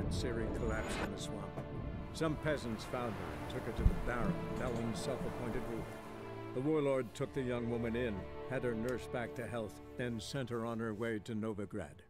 when Ciri collapsed in the swamp. Some peasants found her and took her to the Baron, Bellin's self-appointed ruler. The warlord took the young woman in, had her nursed back to health, then sent her on her way to Novigrad.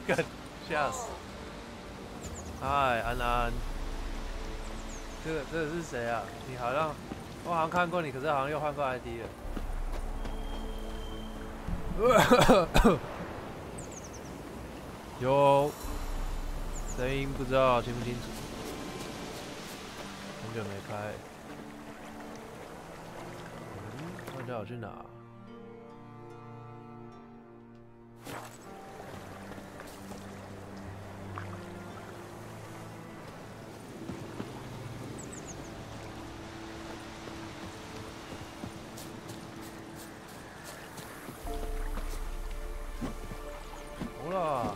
干，吓死！嗨，安安，这个是谁啊？你好像我好像看过你，可是好像又换过 ID 了。有声音不知道清不清楚？很久没开。他叫我去哪？好啦。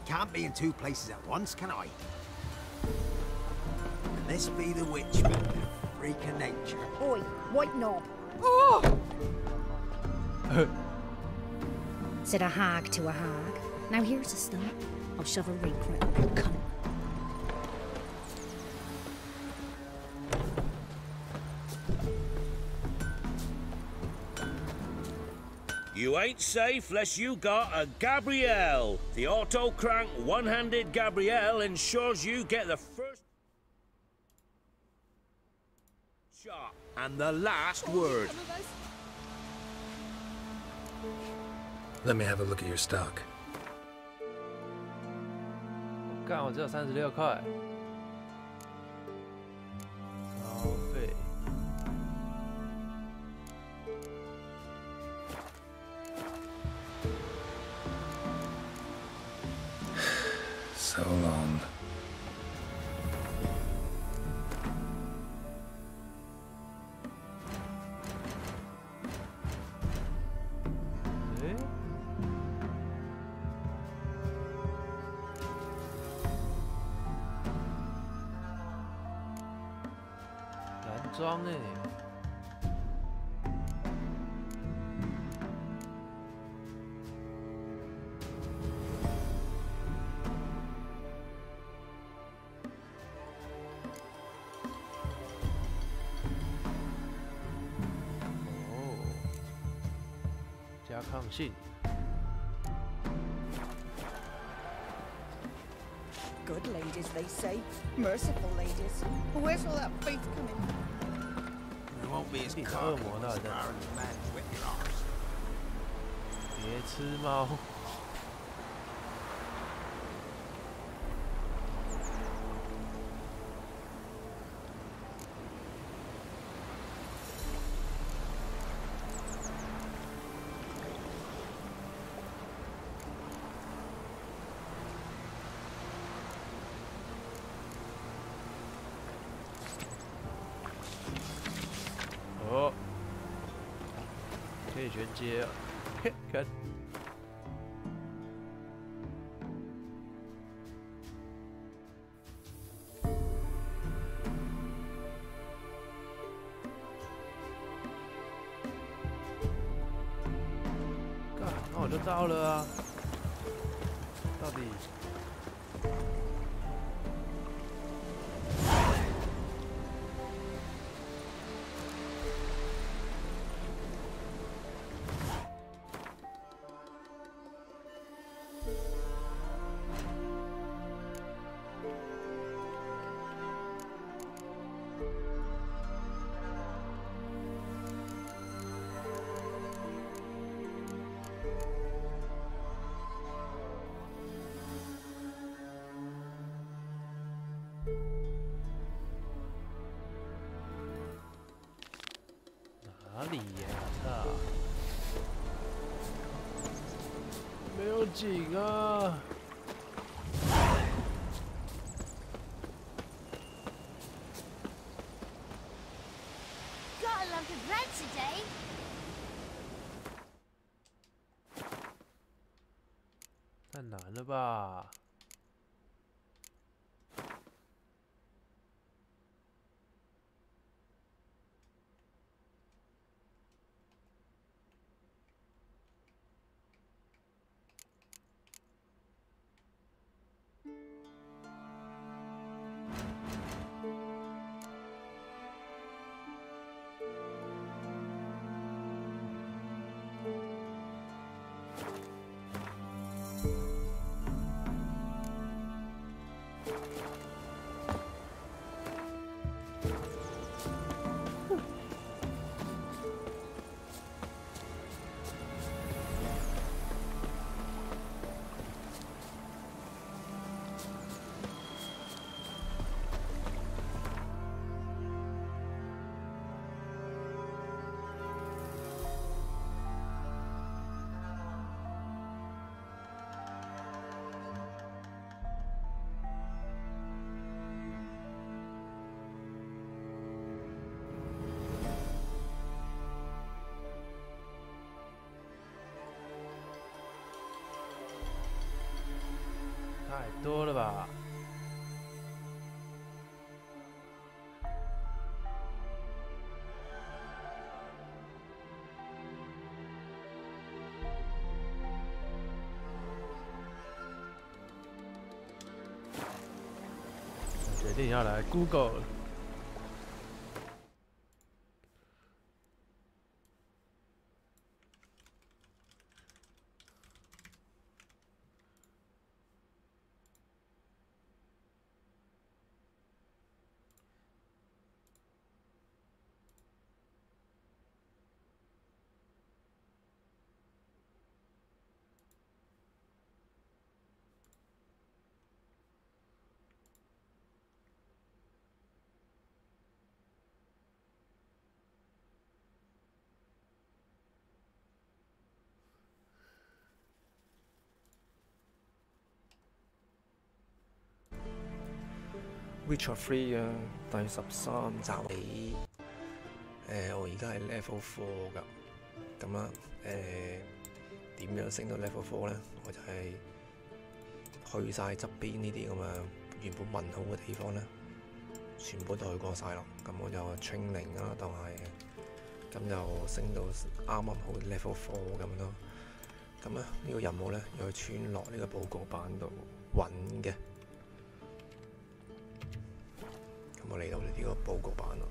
Can't be in two places at once, can I? This be the witchman, freak of nature. Oi, white knob. Oh! Said a hag to a hag. Now here's a stump. I'll shove a rake right up your cunt. You ain't safe less you got a Gabrielle. The auto-crank one-handed Gabrielle ensures you get the first shot and the last word. Let me have a look at your stock. 干，我只有36块。消费。 So long.蓝装哎。 加抗性。Good ladies, they say. Merciful ladies. Where's all that faith coming? We won't be as 你是恶 cocky 魔那 as 的。 Baron's men with ours. 别吃猫。可以衔接啊，看。那我就到了啊！到底哪里呀？啊！没有井啊！ Got a lump of bread today. 太难了吧！太多了吧！我决定要来 Google 了。 Witcher 3啊，第13集起，我而家係 level 4㗎，咁啊，點樣升到 level 4咧？我就係去晒側邊呢啲咁啊，原本問好嘅地方咧，全部都去過晒咯。咁我就 training 啦，當係，咁就升到啱啱好 level 4咁咯。咁啊，呢個任務咧要去村落呢個報告板度揾嘅。 我嚟到呢個報告板啦，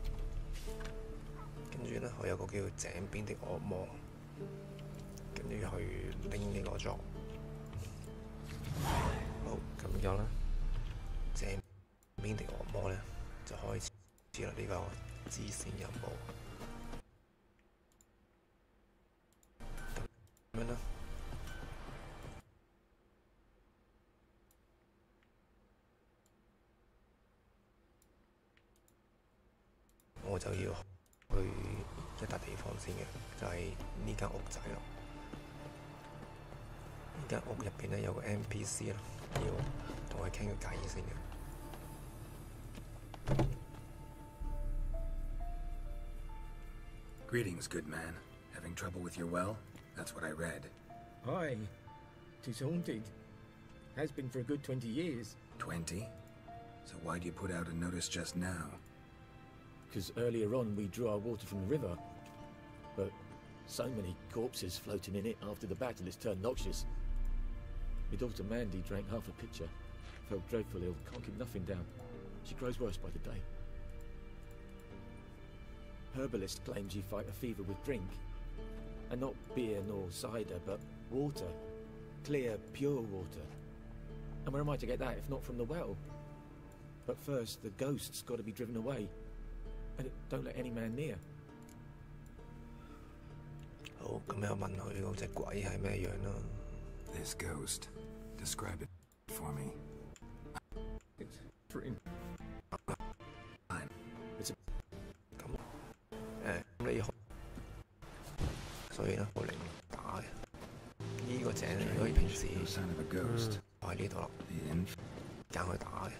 跟住咧我有個叫井邊的惡魔，跟住去拎呢個作。好，咁樣啦，井邊的惡魔咧就開始啦呢個支線任務。咁樣啦。 我就要去一笪地方先嘅，就係呢間屋仔咯。呢間屋入邊咧有個 NPC 啦，要同佢傾個偈先嘅。Greetings, good man. Have Having trouble with your well? That's what I read. Aye. 'Tis haunted. Has been for a good 20 years. 20? So why'd you put out a notice just now? 'Cause earlier on we drew our water from the river. But so many corpses floating in it after the battle it's turned noxious. My daughter Mandy drank half a pitcher. Felt dreadful ill, can't keep nothing down. She grows worse by the day. Herbalist claims you fight a fever with drink. And not beer nor cider, but water. Clear, pure water. And where am I to get that if not from the well? But first, the ghost's got to be driven away. And don't let any man near. 好，咁又問佢嗰隻鬼係咩樣啦 This ghost. Describe it for me. It's pretty. 咁你所以咧好靈打嘅。呢個井如果平時 No sign of a ghost. 喺呢度咯， The inf 揀佢打嘅。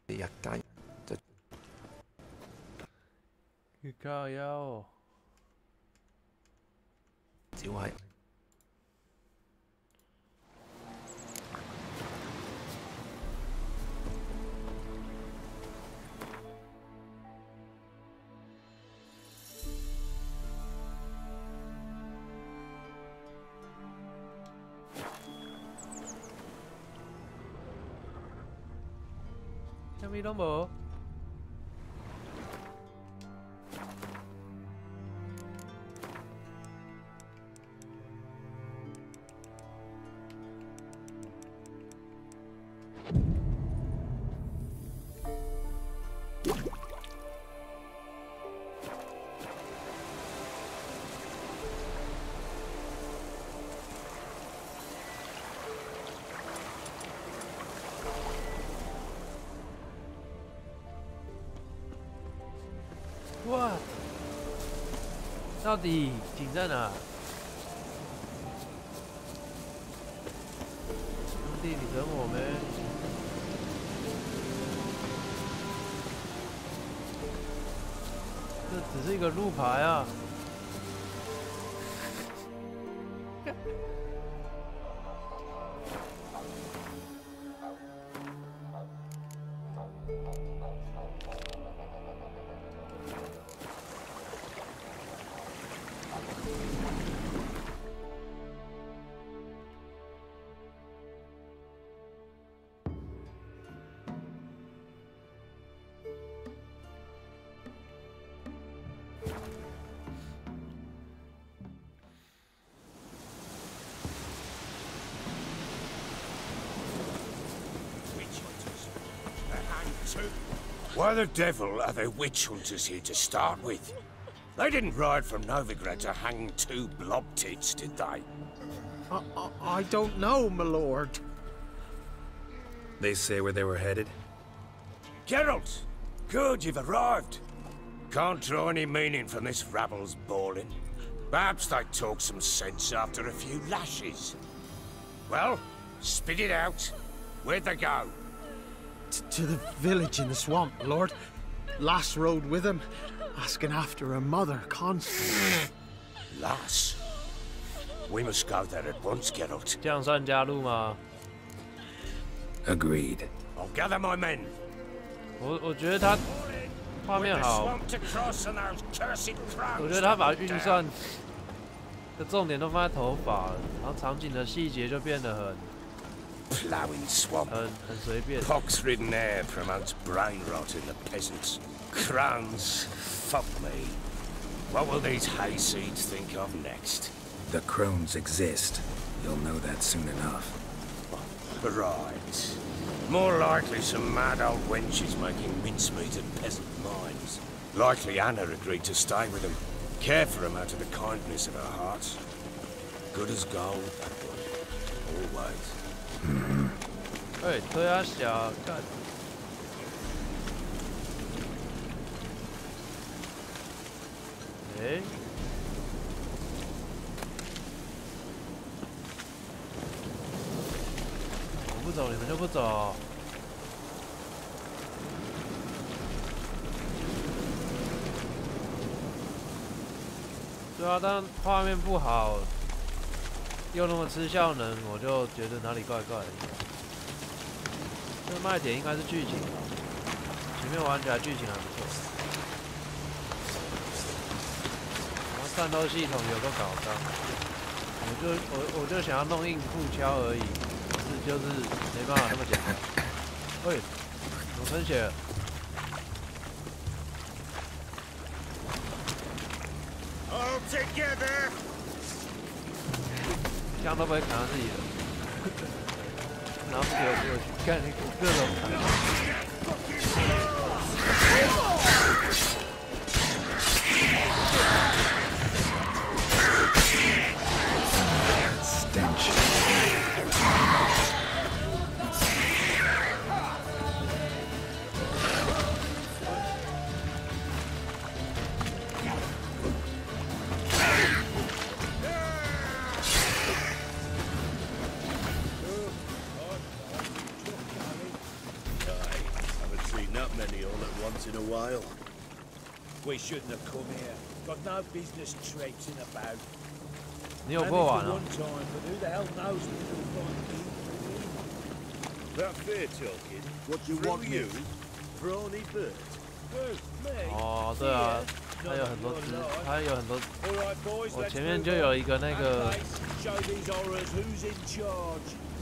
你日間就越靠腰。只係。咩味都冇。哇！到底井在哪？兄弟，你等我没？这只是一个路牌啊！Why the devil are there witch hunters here to start with? They didn't ride from Novigrad to hang two blob tits, did they? I don't know, my lord. They say where they were headed? Geralt! Good, you've arrived. Can't draw any meaning from this rabble's bawling. Perhaps they talk some sense after a few lashes. Well, spit it out. Where'd they go? To the village in the swamp, my lord. Lass rode with him, asking after her mother constantly. Lass? We must go there at once, Geralt. 这样算加入吗？ Agreed. I'll gather my men. 我觉得他画面好，我觉得他把运算的重点都放在头发，然后场景的细节就变得很 Ploughing swamp. 很随便。 Pox-ridden air promotes brain rot in the peasants. Crones, fuck me. What will these hayseeds think of next? The crones exist. You'll know that soon enough. Right. More likely some mad old wenches making mincemeat at peasant mines. Likely Anna agreed to stay with them. Care for them out of the kindness of her heart. Good as gold, that one. Always. 哎，推他小干。哎，我不走，你们就不走。对啊，但画面不好，又那么吃效能，我就觉得哪里怪怪的。这卖点应该是剧情吧，前面玩起来剧情还不错。然后战斗系统有个搞纲，我就想要弄硬步枪而已，就是没办法那么简单。喂，怎么喷血了？ All together. 枪都不会砍到自己的，然后不给我过去，看你各种砍。Stench. In a while. We shouldn't have come here. Got no business traipsing about. 你有破完了。 One time, but who the hell knows when you'll find me? That fair talking. What you want you? Brawny bird. Who? Me? 哦，对啊，它有很多只，它有很多。我前面就有一个那个，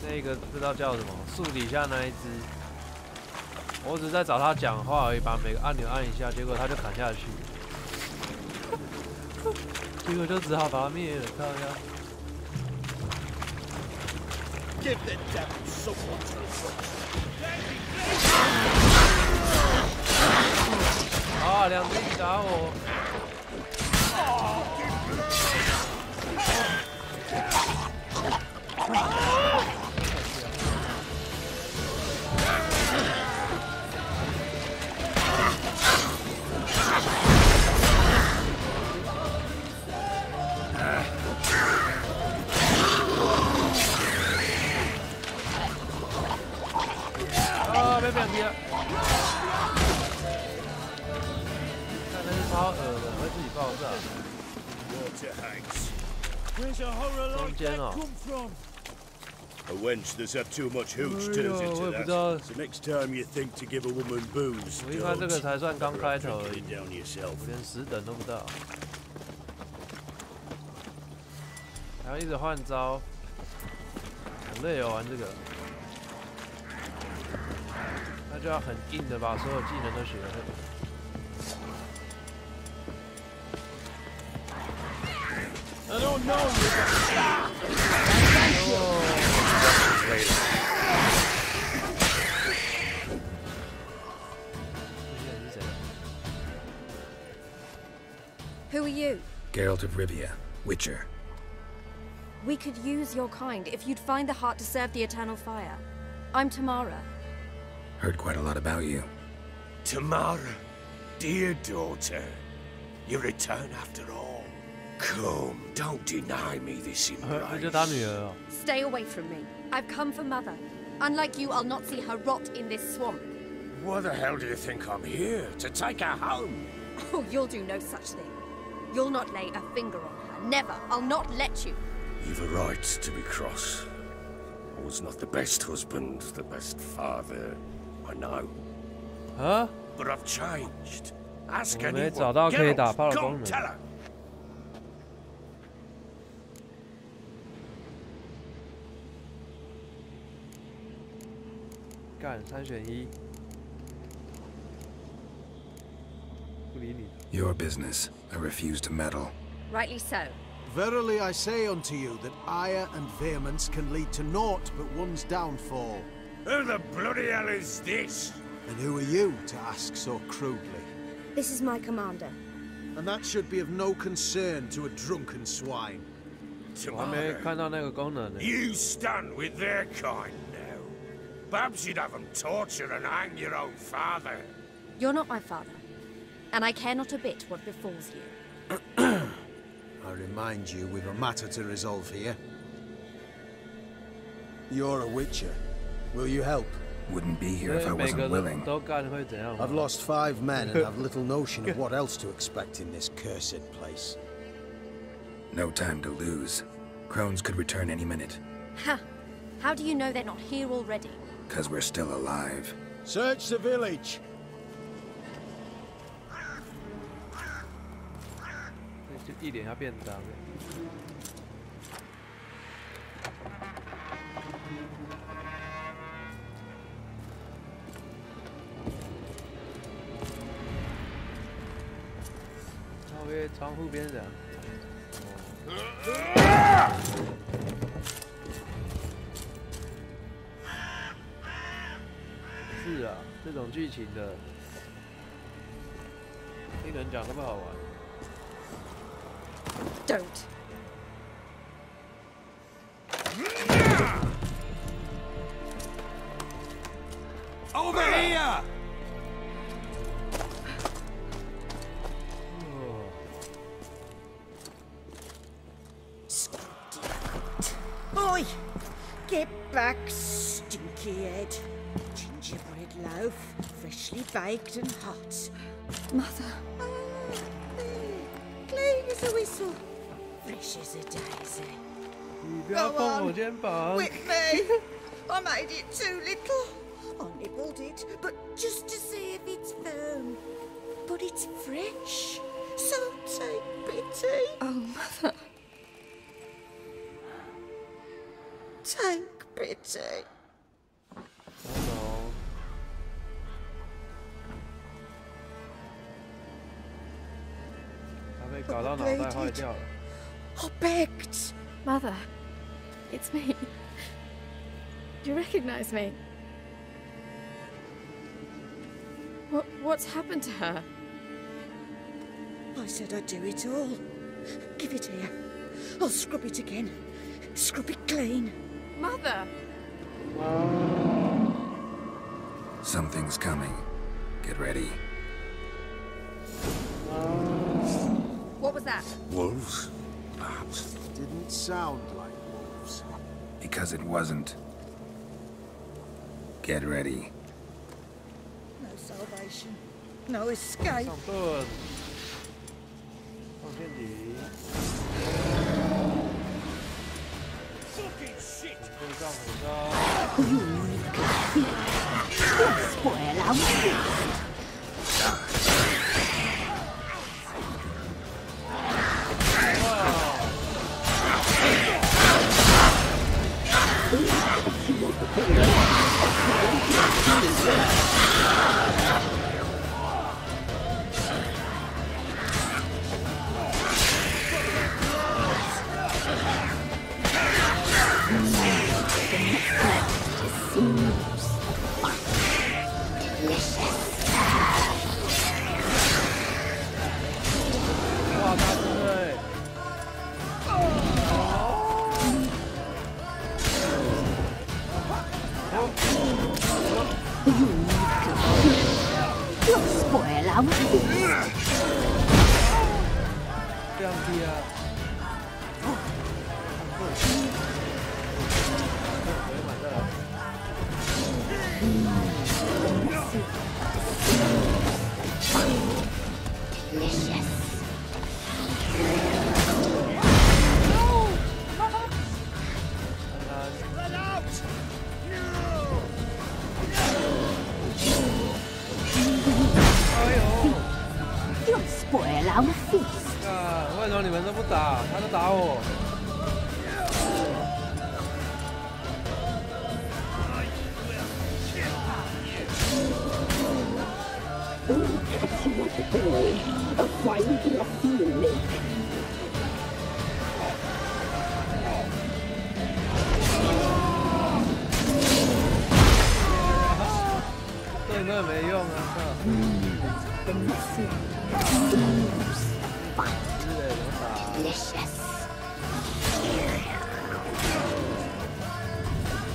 那个不知道叫什么，树底下那一只。 我只是在找他讲话而已，把每个按钮按一下，结果他就砍下去，结果就只好把他灭了。看一下。啊，两只一起打我。被两击了，看那是超恶的，会自己爆炸。中间哦。A wench that's had too much hooch turns into that. So next time you think to give a woman booze, 我应该这个才算刚开头而已，我连10等都不到，还要一直换招，好累哦，玩这个。 那就要很硬的把所有技能都学会。I don't know. ？Who are you? Geralt of Rivia, Witcher. We could use your kind if you'd find the heart to serve the eternal fire. I'm Tamara. Heard quite a lot about you. Tamara, dear daughter, you return after all. Come, don't deny me this embrace. Stay away from me. I've come for Mother. Unlike you, I'll not see her rot in this swamp. Why the hell do you think I'm here? To take her home? Oh, you'll do no such thing. You'll not lay a finger on her. Never. I'll not let you. You've a right to be cross. I was not the best husband, the best father. I know. Huh? But I've changed. Ask anyone. 没找到可以打炮的功能。 Tell her. 干3选1，不理你。Your business. I refuse to meddle. Rightly so. Verily I say unto you that ire and vehemence can lead to naught but one's downfall. Who the bloody hell is this? And who are you to ask so crudely? This is my commander. And that should be of no concern to a drunken swine. 我还没看到那个功能呢。 You stand with their kind now. Perhaps you'd have them torture and hang your own father. You're not my father, and I care not a bit what befalls you. I remind you we've a matter to resolve here. You're a witcher. Will you help? Wouldn't be here if I wasn't willing. I've lost 5 men and have little notion of what else to expect in this cursed place. No time to lose. Crones could return any minute. Ha! How do you know they're not here already? 'Cause we're still alive. Search the village. 就一脸要变脏。OK， 窗户边上。是啊，这种剧情的，听人讲那么好玩。Don't. Over here! Oi! Get back, stinky head. Gingerbread loaf, freshly baked and hot. Mother. Clean as a whistle, fresh as a daisy. 你不要碰我肩膀。 With me. I made it too little. I nibbled it, but just to see if it's firm. But it's fresh, so take pity. Oh, Mother. Take pity. 他被搞到脑袋坏掉了。 I begged. Mother, it's me. Do you recognize me? What's happened to her? I said I'd do it all. Give it here. I'll scrub it again. Scrub it clean. Mother! Something's coming. Get ready. What was that? Wolves, perhaps. Didn't sound like wolves. Because it wasn't. Get ready. No salvation. No escape. 上盾，放陷阱。身上很高。Spoil our food. 这样低啊！回满再来。You'll spoil our feast. 啊！为什么你们都不打？他都打我。对你们也没用啊！Delicious.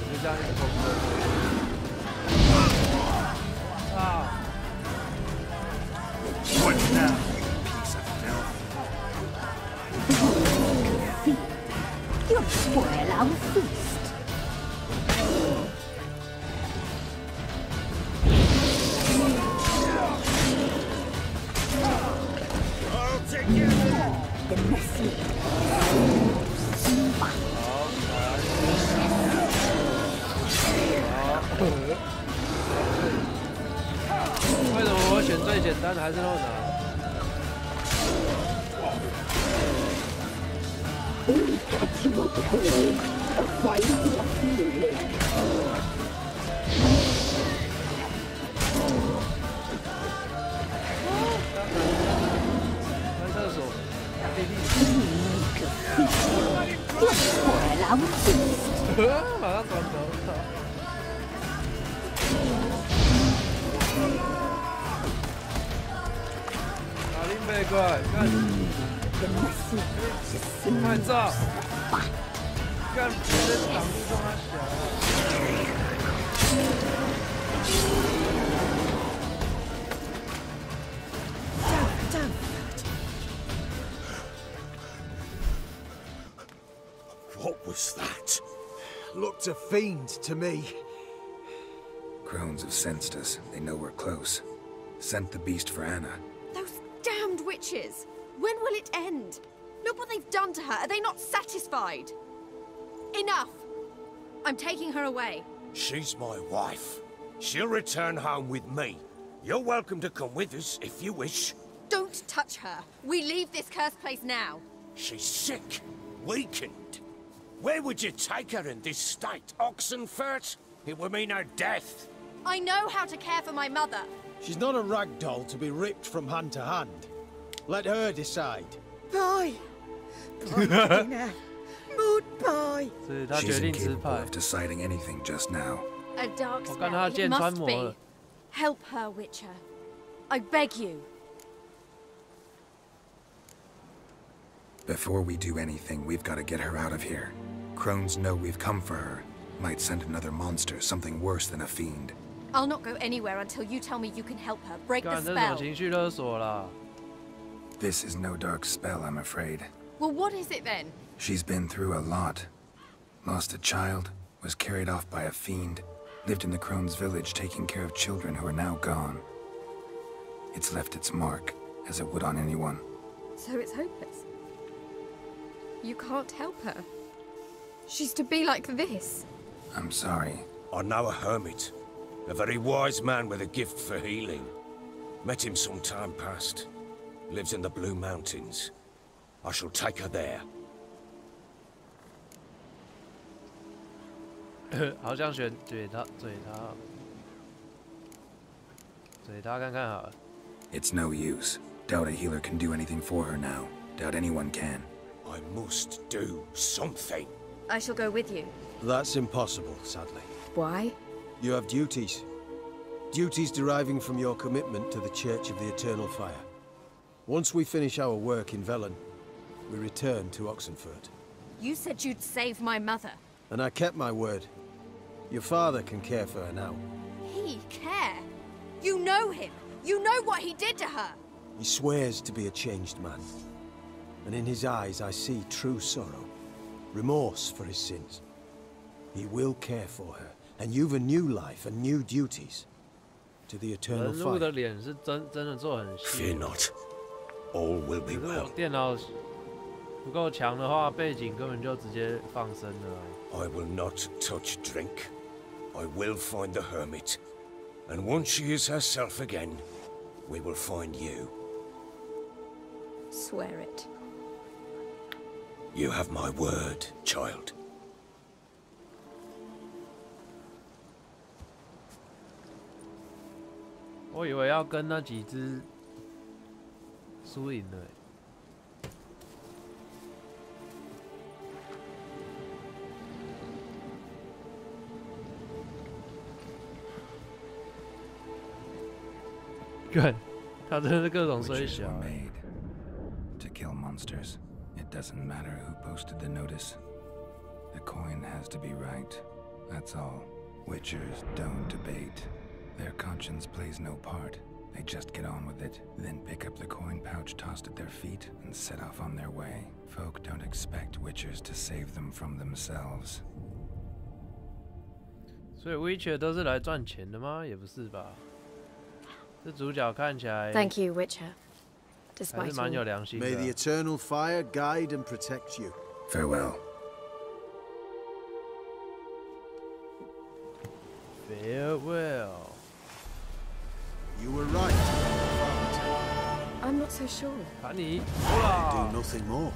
就这样一直攻啊！ What now, you piece of filth? You'll spoil our feast. I'll take you. The messy. 单还是那么难。看厕所，马上转头。打林北怪，看，慢照，看别人挡住他小。What was that? Looked a fiend to me. Crones have sensed us. They know we're close. Sent the beast for Anna. Those damned witches! When will it end? Look what they've done to her. Are they not satisfied? Enough! I'm taking her away. She's my wife. She'll return home with me. You're welcome to come with us if you wish. Don't touch her. We leave this cursed place now. She's sick, weakened. Where would you take her in this state? Oxenfurt? It would mean her death. I know how to care for my mother. She's not a rag doll to be ripped from hand to hand. Let her decide. Pie. Pie for dinner. Mood pie. She's incapable of deciding anything just now. A dark spell. It must be. Help her, Witcher. I beg you. Before we do anything, we've got to get her out of here. Crones know we've come for her. Might send another monster, something worse than a fiend. I'll not go anywhere until you tell me you can help her. Break the spell. This is no dark spell, I'm afraid. Well, what is it then? She's been through a lot. Lost a child, was carried off by a fiend, lived in the Crones village taking care of children who are now gone. It's left its mark, as it would on anyone. So it's hopeless. You can't help her. She's to be like this. I'm sorry. I know a hermit. A very wise man with a gift for healing. Met him some time past. Lives in the Blue Mountains. I shall take her there. 好像选嘴他看看好了。It's no use. Doubt a healer can do anything for her now. Doubt anyone can. I must do something. I shall go with you. That's impossible, sadly. Why? You have duties. Duties deriving from your commitment to the Church of the Eternal Fire. Once we finish our work in Velen, we return to Oxenfurt. You said you'd save my mother. And I kept my word. Your father can care for her now. He care? You know him. You know what he did to her. He swears to be a changed man. And in his eyes I see true sorrow. Remorse for his sins. He will care for her. And you've a new life and new duties. To the Eternal Fire. Fear not. All will be well. 电脑不够强的话，背景根本就直接放生了。I will not touch drink. I will find the hermit. And once she is herself again, we will find you. Swear it. You have my word, child. 我以为要跟那几只输赢了。看，他真是各种衰小。To kill monsters, it doesn't matter who posted the notice. The coin has to be right. That's all. Witchers don't debate. Their conscience plays no part. They just get on with it, then pick up the coin pouch tossed at their feet and set off on their way. Folk don't expect witchers to save them from themselves. 所以 Witcher 都是来赚钱的吗？也不是吧。这主角看起来 Thank you, Witcher. 还是蛮有良心的。May the eternal fire guide and protect you. Farewell. Farewell. You were right. not so sure. 砍你！ Do nothing more.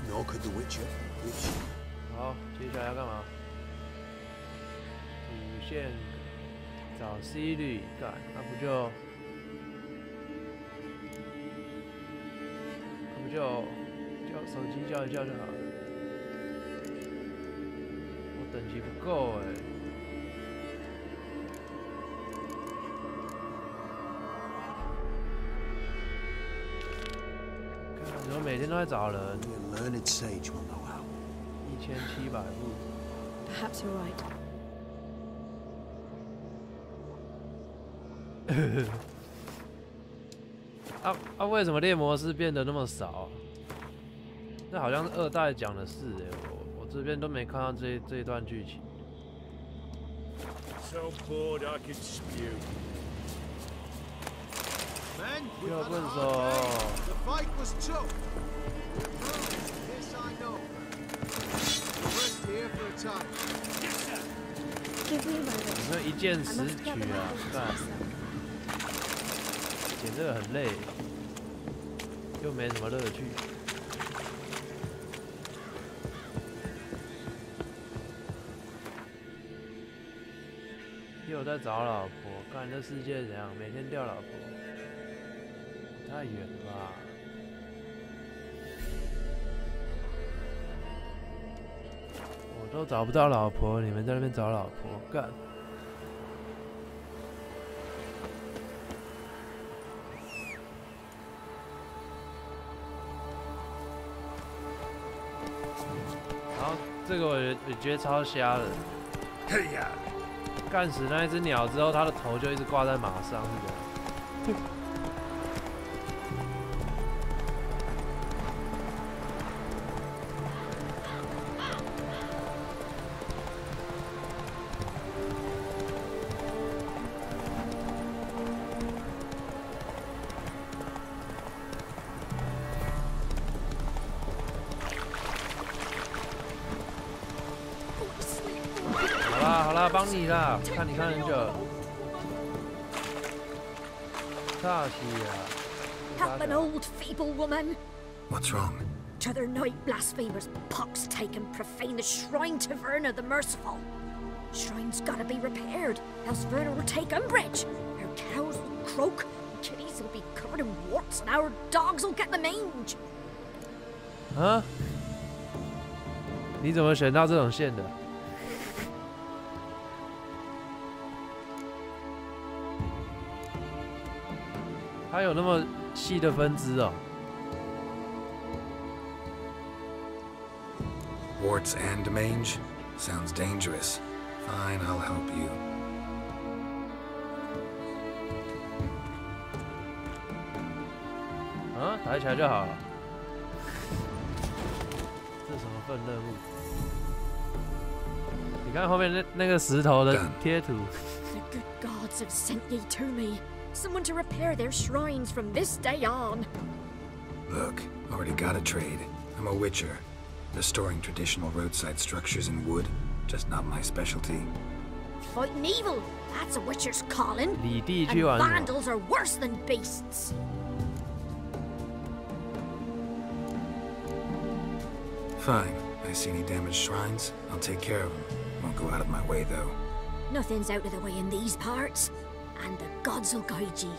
Nor could the Witcher. Which 好，接下来要干嘛？主线找 C 率干，那不就叫手机叫一叫就好了。我等级不够哎。看，你说每天都在找人。 a learned sage will know how. 1700步。 Perhaps you're right. 为什么猎魔士变得那么少啊？这好像是2代讲的事哎，我这边都没看到这一段剧情。So bored I could spew. 要棍手。 The fight was tough. This I know. Rest here for a time. Give me a moment. 有没有一键识取啊？干，剪这个很累，又没什么乐趣。又在找老婆，干这世界怎样？每天钓老婆，太远了吧？我都找不到老婆，你们在那边找老婆，干！然后这个我觉得超瞎的。嘿呀！ 干死那一只鸟之后，它的头就一直挂在马上，是的。好啦，帮你啦，看你看很久。大西啊！ Help an old feeble woman. What's wrong? T'other night blasphemers pox take and profane the shrine to Verna the Merciful. Shrine's gotta be repaired, else Verna will take umbrage. Our cows will croak, kitties will be covered in warts, and our dogs will get the mange. 啊？你怎么选到这种线的？ 它有那么细的分支哦。Warts and mange? Sounds dangerous. Fine, I'll help you. 啊，抬起来就好了。这什么份任务？你看后面那个石头的贴图。The good gods have sent ye to me. Someone to repair their shrines from this day on. Look, already got a trade. I'm a witcher. Restoring traditional roadside structures in wood, just not my specialty. Fighting evil, that's a witcher's calling. 李地 And 去玩什么？ vandals are worse than beasts. Fine. I see any damaged shrines, I'll take care of them. Won't go out of my way, though. Nothing's out of the way in these parts. And the gods will guide ye.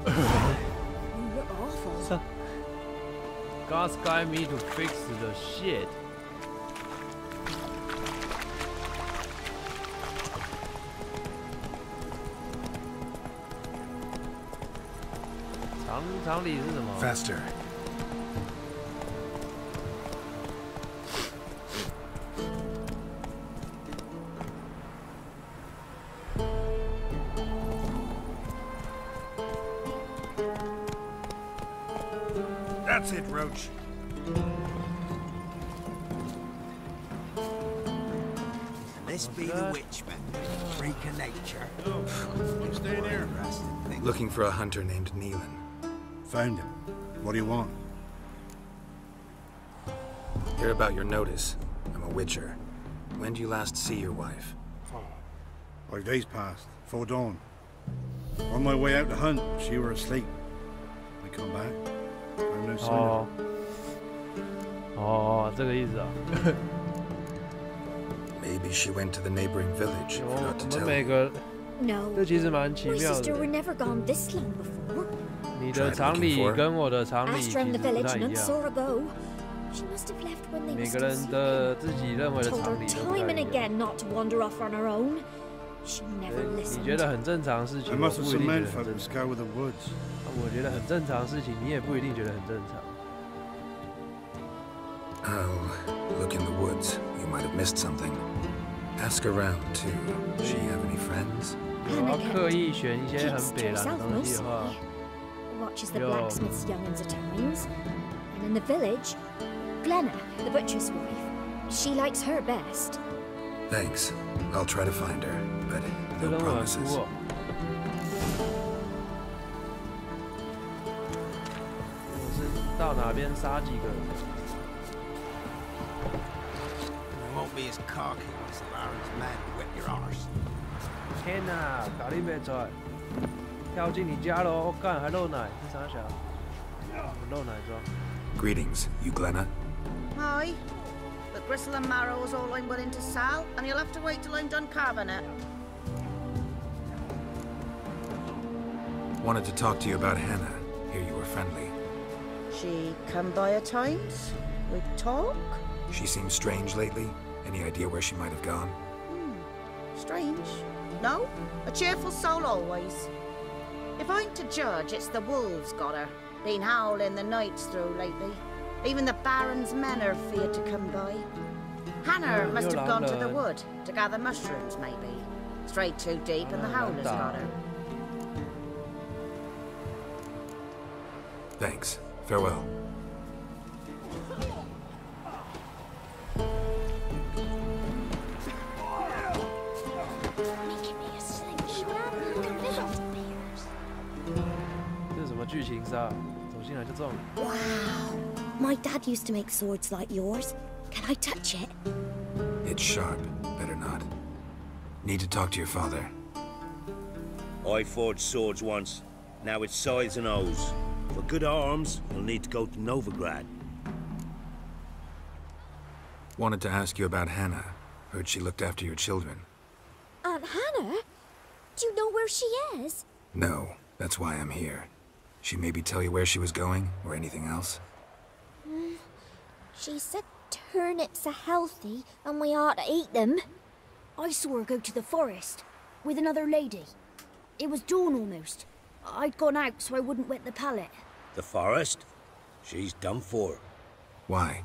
You're awful. Gods guide me to fix the shit. 常理是什么 ？Faster. That's it, Roach. This be the witchman, freak of nature. You staying here? Looking for a hunter named Neelan. Found him. What do you want? Hear about your notice. I'm a witcher. When did you last see your wife? 5 days passed, 4 dawn. On my way out to hunt, she were asleep. We come back, I'm no sign 哦 of 哦，这个意思啊。 Maybe she went to the neighboring village. 我 Forgot to 们 tell 每 you. 个， No. 这其实蛮奇 My 妙 sister 的。 were never gone this long before. 你的常理跟我的常理 Asked 其 round 实 the 不 village 太一 none 样。 saw her go. She must have left when they 每 was 个 still 人的 sleeping. 自己认为的 Told 常 her 理都不太 time 一 and 样。 again not to wander off on her own. She never 你 listened. 觉得很正常的事 I 情，我 must have 不一 some 定觉 men 得很 folk 正 who 常。 scour the woods. 我觉得很正常的事情，你也不一定觉得很正常。 I'll look in the woods. You might have missed something. Ask around, too. Does she have any friends? 我要刻意选一些 Keeps 很 to 北蓝的 herself 东西的话， mostly. Watches the Yo. blacksmith's young'uns at times. And in the village, Glenna, the butcher's wife, she likes her best. Thanks. I'll try to find her, but 这 no 跟我很 promises. 酷哦。我是到哪边杀几个？ You won't be as cocky as Laren's man who wet your arse. 天哪，搞你没出来！跳进你家喽！我干，还漏奶，是啥小？漏奶装。 Greetings, you Glenna. Aye. But gristle and marrow is all I'm willing to sell, and you'll have to wait till I'm done carving it. Wanted to talk to you about Hannah. Hear you were friendly. She come by at times. We talk. She seems strange lately. Any idea where she might have gone? Strange. No, a cheerful soul always. If I'm to judge, it's the wolves got her. Been howling the nights through lately. Even the Baron's men are feared to come by. Hannah must have gone to the wood to gather mushrooms, maybe. Strayed too deep and the howlers got her. Thanks. Farewell. Making me a slingshot. Little bears. 这是什么剧情杀？走进来就中。 Wow. My dad used to make swords like yours. Can I touch it? It's sharp. Better not. Need to talk to your father. I forged swords once. Now it's scythes and hoes. For good arms, you'll need to go to Novigrad. Wanted to ask you about Hannah. Heard she looked after your children. Aunt Hannah? Do you know where she is? No, that's why I'm here. She maybe tell you where she was going, or anything else? She said turnips are healthy and we ought to eat them. I saw her go to the forest with another lady. It was dawn almost. I'd gone out so I wouldn't wet the pallet. The forest? She's done for. Why?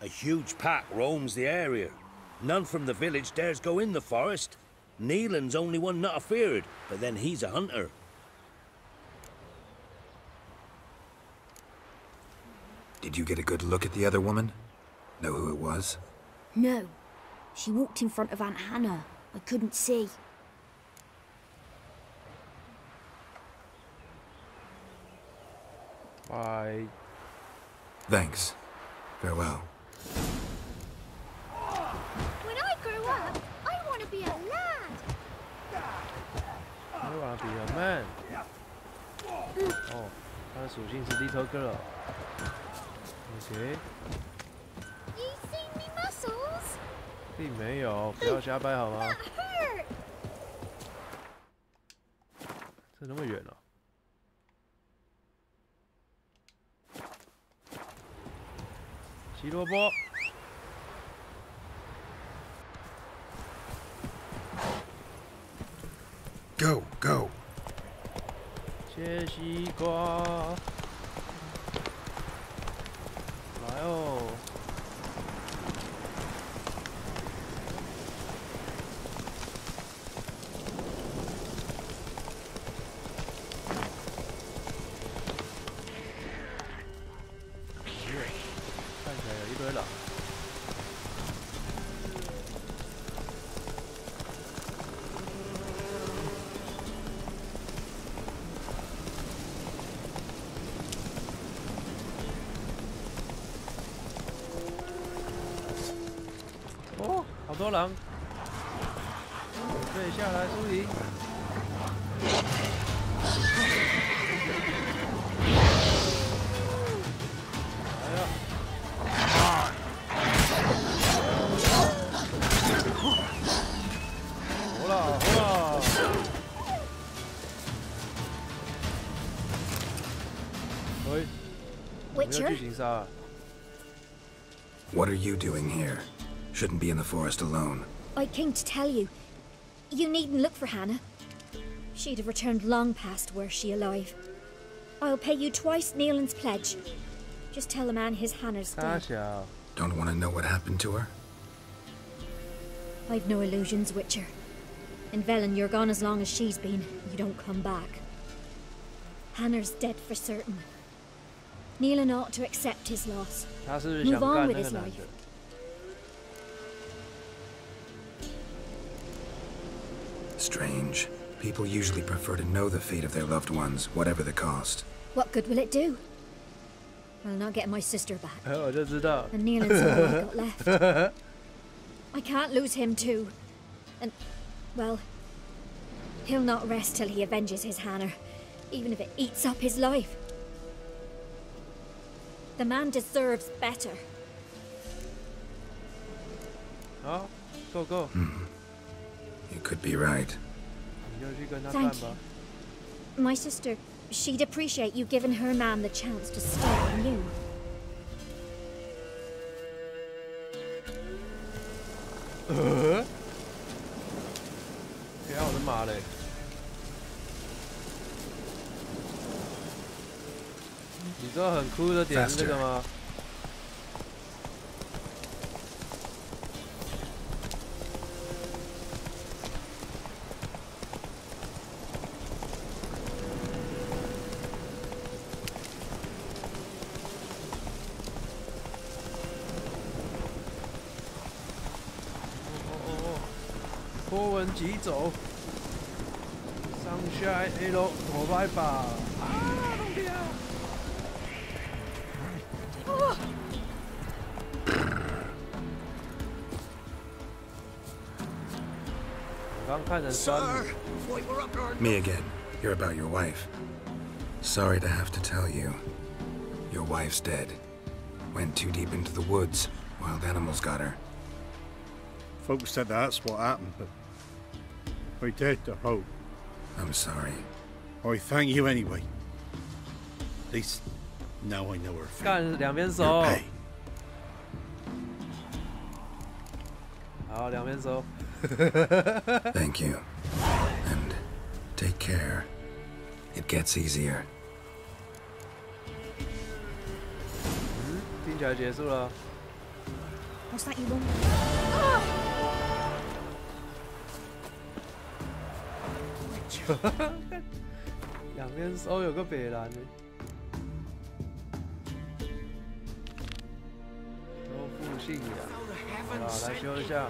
A huge pack roams the area. None from the village dares go in the forest. Neelan's only one not afeared, but then he's a hunter. Did you get a good look at the other woman? Know who it was? No. She walked in front of Aunt Hannah. I couldn't see. Bye. Thanks. Farewell. When I grow up, I want to be a lad. I want to be a man. 哦，它的属性是 little girl。OK。 You see me muscles? 并没有，不要瞎掰好吗？ That hurt. 这那么远哦。胡萝卜。 Go, go. 切西瓜。来哦。看起来有一堆狼。 哦，好多狼！对，下来输赢。剧情杀啊。 What are you doing here? Shouldn't be in the forest alone. I came to tell you. You needn't look for Hannah. She'd have returned long past were she alive. I'll pay you twice Nealon's pledge. Just tell the man his Hannah's dead. Don't want to know what happened to her? I've no illusions, Witcher. In Velen, you're gone as long as she's been. You don't come back. Hannah's dead for certain. Nealon ought to accept his loss. Move on with his life. Strange. People usually prefer to know the fate of their loved ones, whatever the cost. What good will it do? I'll not get my sister back. Oh, 就知道。 And Nealon's all I got left. I can't lose him too. And, well, he'll not rest till he avenges his Hannah, even if it eats up his life. The man deserves better. Oh, go. You could be right. Thank you. My sister, she'd appreciate you giving her man the chance to start anew. Uh-huh. 天啊，我的妈嘞！你知道很酷的点是这个吗？ 波纹疾走，上下 L 左摆吧。啊，弄掉！我刚看成酸。Me again. You're about your wife. Sorry to have to tell you. Your wife's dead. Went too deep into the woods. Wild animals got her. Folks said that's what happened, but I dared to hope. I'm sorry. I thank you anyway. At least now I know her fate. 干两边手。好，两边手。Thank you. And take care. It gets easier. 听起来结束了。 What's that you want? 两边手有个北蓝的，都负信仰。好，来修一下。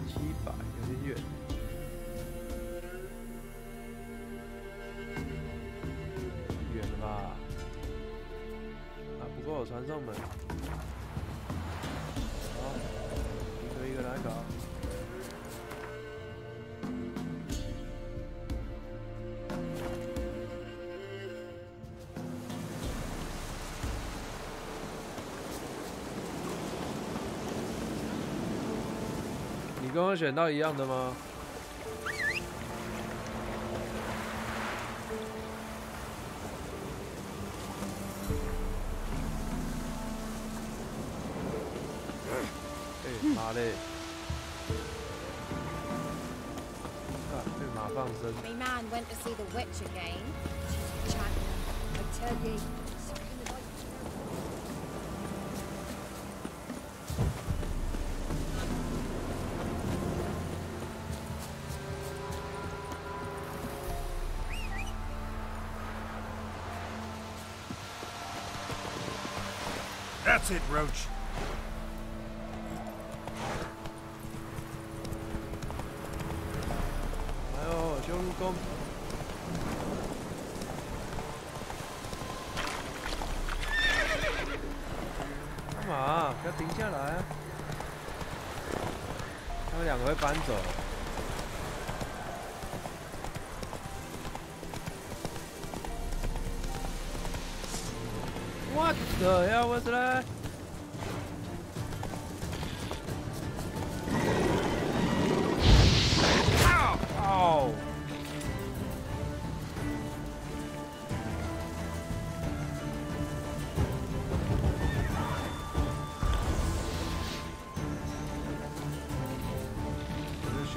700有点远。远了吧？啊，不过有传送门。好，一个一个来搞。 你跟我选到一样的吗？哎，妈嘞！啊，被马放生。 My man went to see the witch again. She's chatting. I tell you. That's it, Roach. 哎呦，修路工！干嘛？不要停下来啊！他们两个会搬走。What the hell was that? Ow!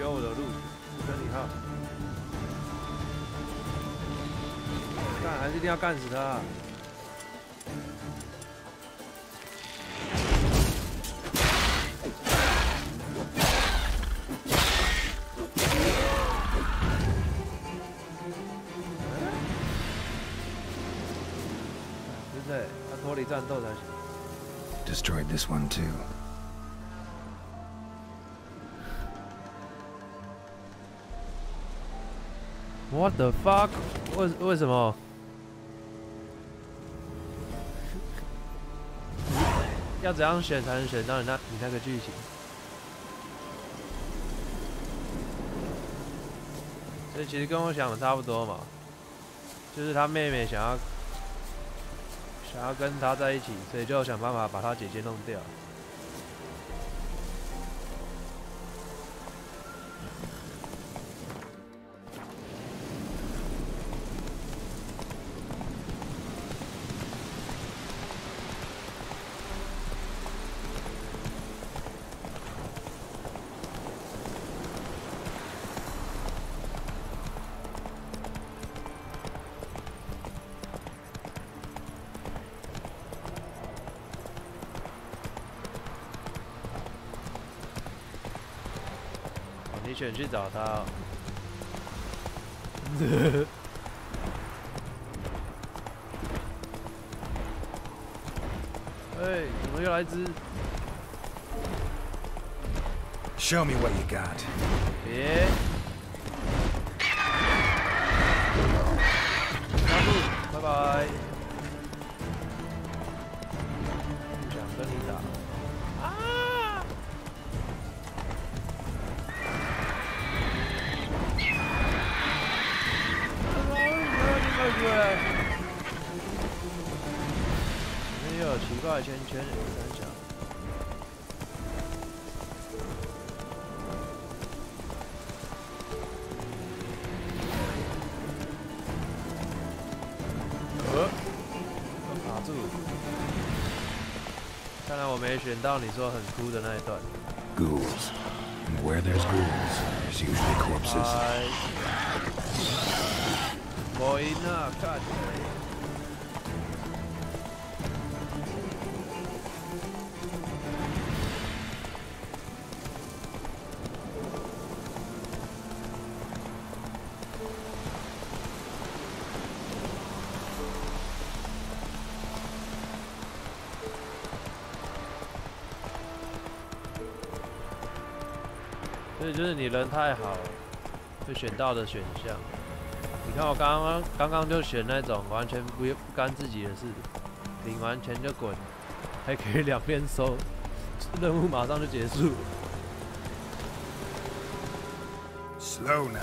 有我的路，不跟你耗。干，还是一定要干死他。对，他脱离战斗才行。Destroyed this one too. What the fuck？ 为什么？要怎样选才能选到你那个剧情？所以其实跟我想的差不多嘛，就是他妹妹想要跟他在一起，所以就想办法把他姐姐弄掉。你选去找他、哦。哎，怎么又来一只 ？Show me what you got. 别。加入，拜拜。不想跟你打。 没有奇怪圈圈三小。卡住。看来我没选到你说很酷的那一段。Ghouls, and where there's ghouls, there's usually corpses. 我赢了，看。所以就是你人太好了，会选到的选项。 你看我刚刚就选那种完全不干自己的事，领完钱就滚，还可以两边收，任务马上就结束。Slow now.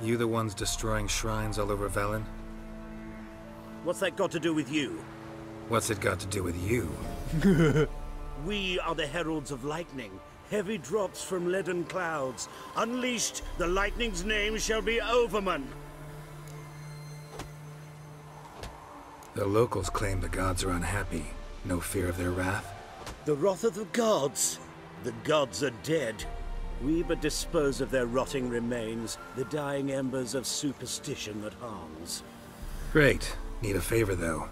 You the ones destroying shrines all over Velen? What's that got to do with you? What's it got to do with you? We are the heralds of lightning. Heavy drops from leaden clouds. Unleashed, the lightning's name shall be Overman. The locals claim the gods are unhappy. No fear of their wrath? The wrath of the gods? The gods are dead. We but dispose of their rotting remains, the dying embers of superstition that harms. Great. Need a favor, though.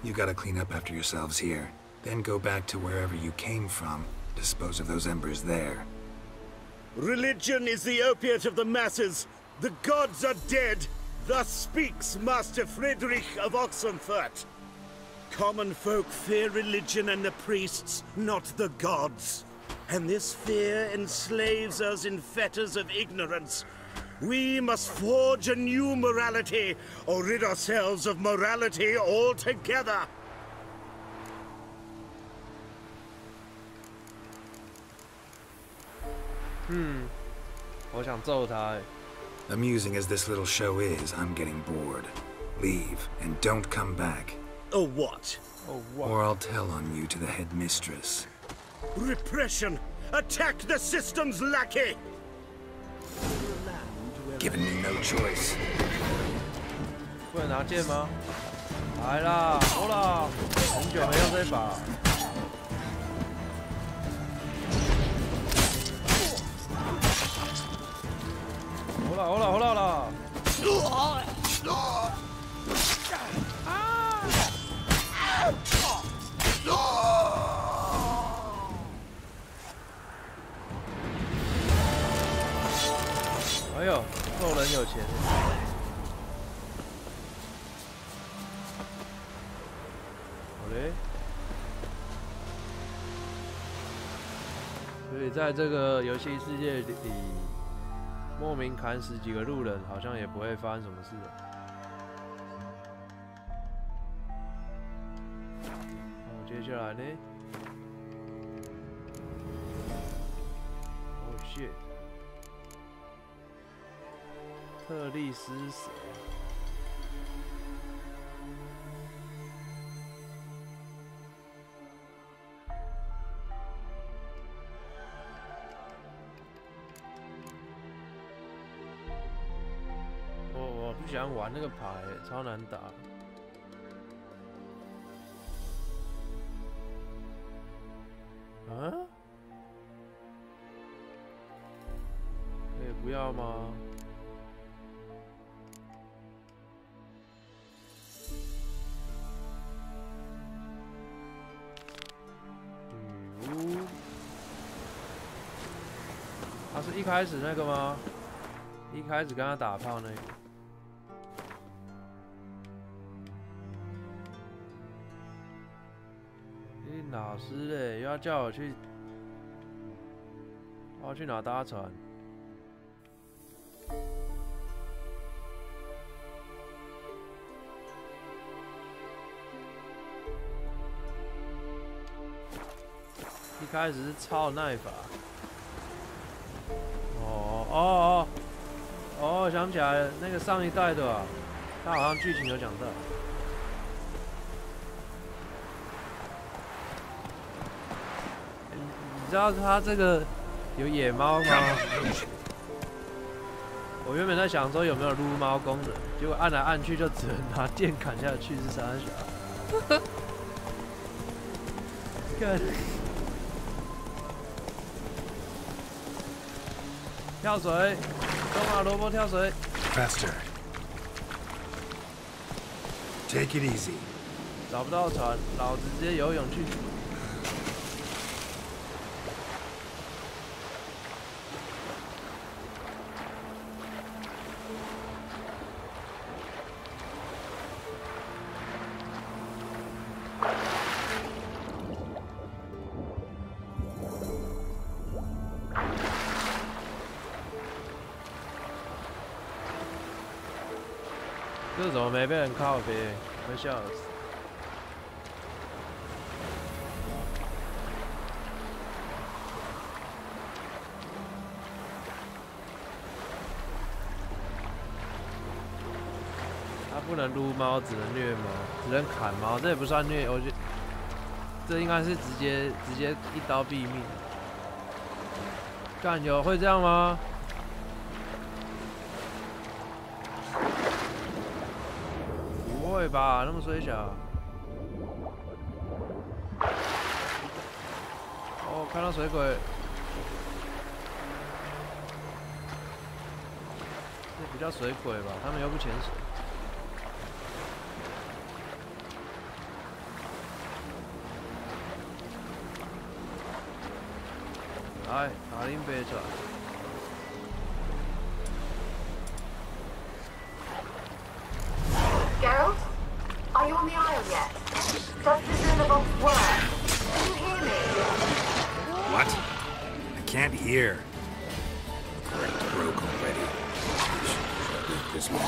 You gotta clean up after yourselves here. Then go back to wherever you came from. Dispose of those embers there. Religion is the opiate of the masses. The gods are dead. Thus speaks Master Friedrich of Oxenfurt. Common folk fear religion and the priests, not the gods. And this fear enslaves us in fetters of ignorance. We must forge a new morality, or rid ourselves of morality altogether. Amusing as this little show is, I'm getting bored. Leave, and don't come back. Or what? Or I'll tell on you to the headmistress. Repression! Attack the system's lackey! Giving me no choice. 不能拿剑吗？来啦，走啦！很久没用这把。好了！哎呦，兽人有钱。好嘞。所以在这个游戏世界里，莫名砍死几个路人，好像也不会发生什么事了。好，接下来呢？哦，shit！特利斯蛇。我不想玩那个牌，超难打。啊？可以不要吗？女巫，他是一开始那个吗？一开始跟他打炮那个。老师嘞，又要叫我去，我要去哪搭船？一开始是超耐法。哦，想起来了，那个上一代的啊，他好像剧情有讲到。你知道他这个有野猫吗？我原本在想说有没有撸猫功能，结果按来按去就只能拿剑砍下去，是啥小？看，跳水，中华萝卜跳水。Faster. Take it easy. 找不到船，老子直接游泳去。这怎么没被人靠背？会笑死！他不能撸猫，只能虐猫，只能砍猫，这也不算虐，我觉得这应该是直接一刀毙命。干有会这样吗？不会吧，那么衰小。哦，看到水鬼。这不叫水鬼吧？他们又不潜水。来，打林北转。Geralt, are you on the isle yet? Does the Zuna box work? Can you hear me? What? I can't hear. Correct broke already. This one.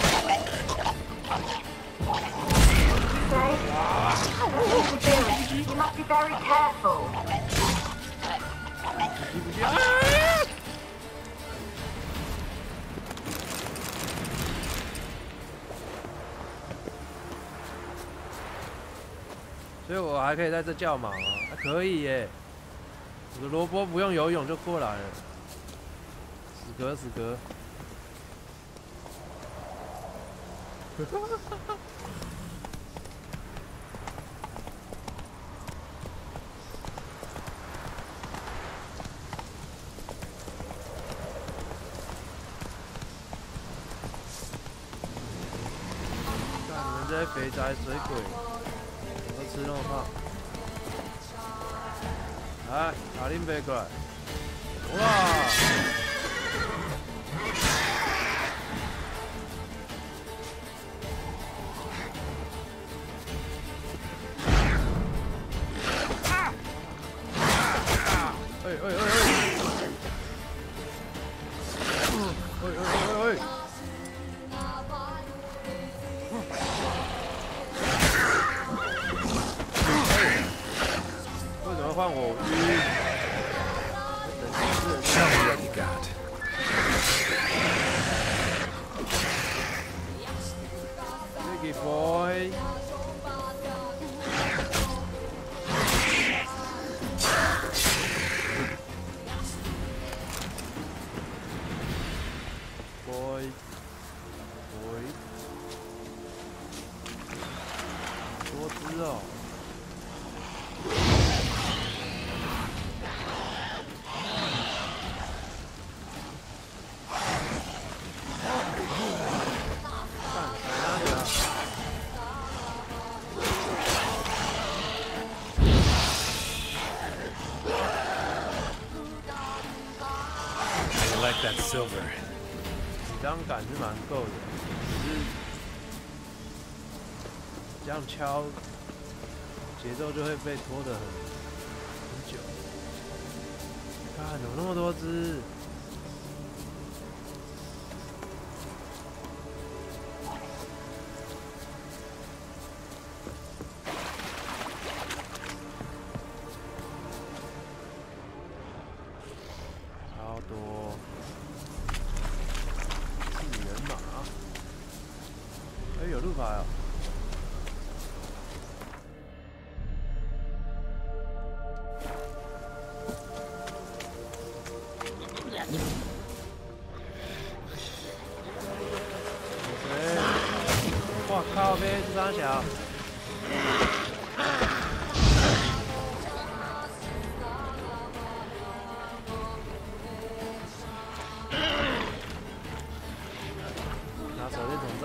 Say, you must be very careful. 所以我还可以在这叫马吗？还可以耶！我的萝卜不用游泳就过来了。死格死格。这些肥宅水鬼都吃那么胖。来，卡林飞过来，哇！为什么换我晕？ Show me what you got. Biggie boy. Boy. Boy. 多只哦。 I like that silver. 这样感是蛮够的，只是这样敲节奏就会被拖得很久。看，怎么那么多只？超多。 哎，有路牌啊！哇靠！被这张小。拿手电筒照。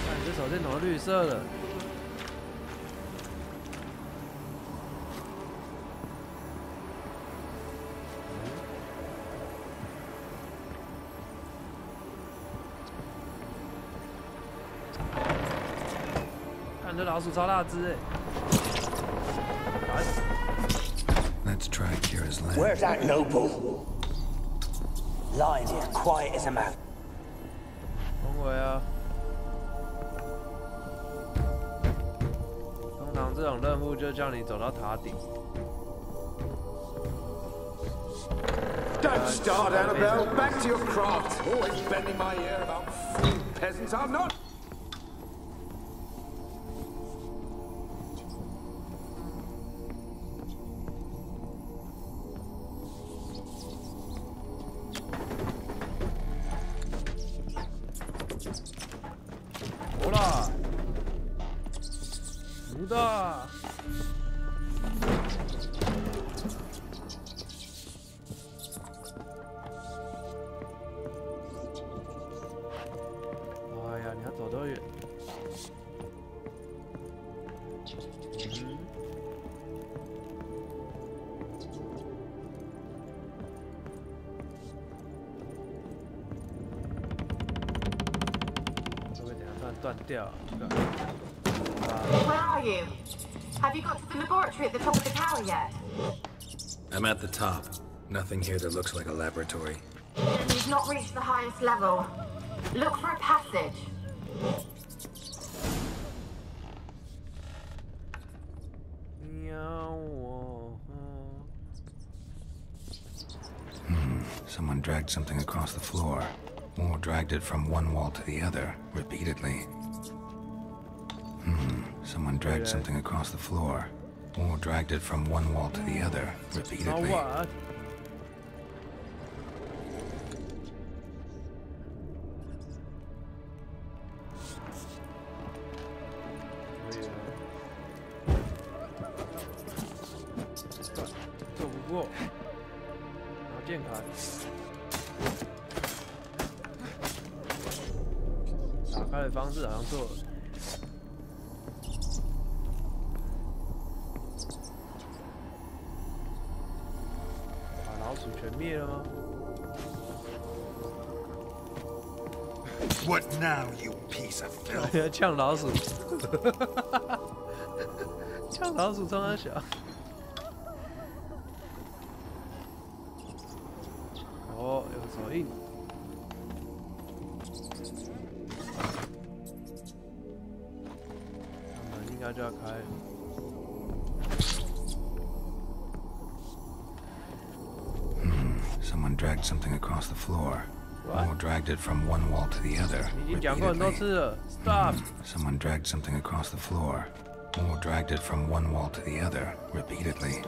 看这手电筒绿色的。看这老鼠超大只哎！ Let's try Kira's land. Where's that noble? Lying here, quiet as a mouse. 通回啊！通常这种任务就叫你走到塔顶。Don't start, Annabelle. Back to your craft. Always bending my ear about food peasants. I'm not. Where are you? Have you got to the laboratory at the top of the tower yet? I'm at the top. Nothing here that looks like a laboratory. You've not reached the highest level. Look for a passage. Someone dragged something across the floor. Or dragged it from one wall to the other, repeatedly. Someone dragged something across the floor. Or dragged it from one wall to the other, repeatedly. 哇，拿剑砍，打开的方式好像错了。把老鼠全灭了吗？ What now, you piece of filth? 呛老鼠，呛老鼠冲他小。哦，有手印。门应该就要开了。Someone dragged something across the floor. Or dragged it from one wall to the other. Stop! Someone dragged something across the floor. Or dragged it from one wall to the other, repeatedly.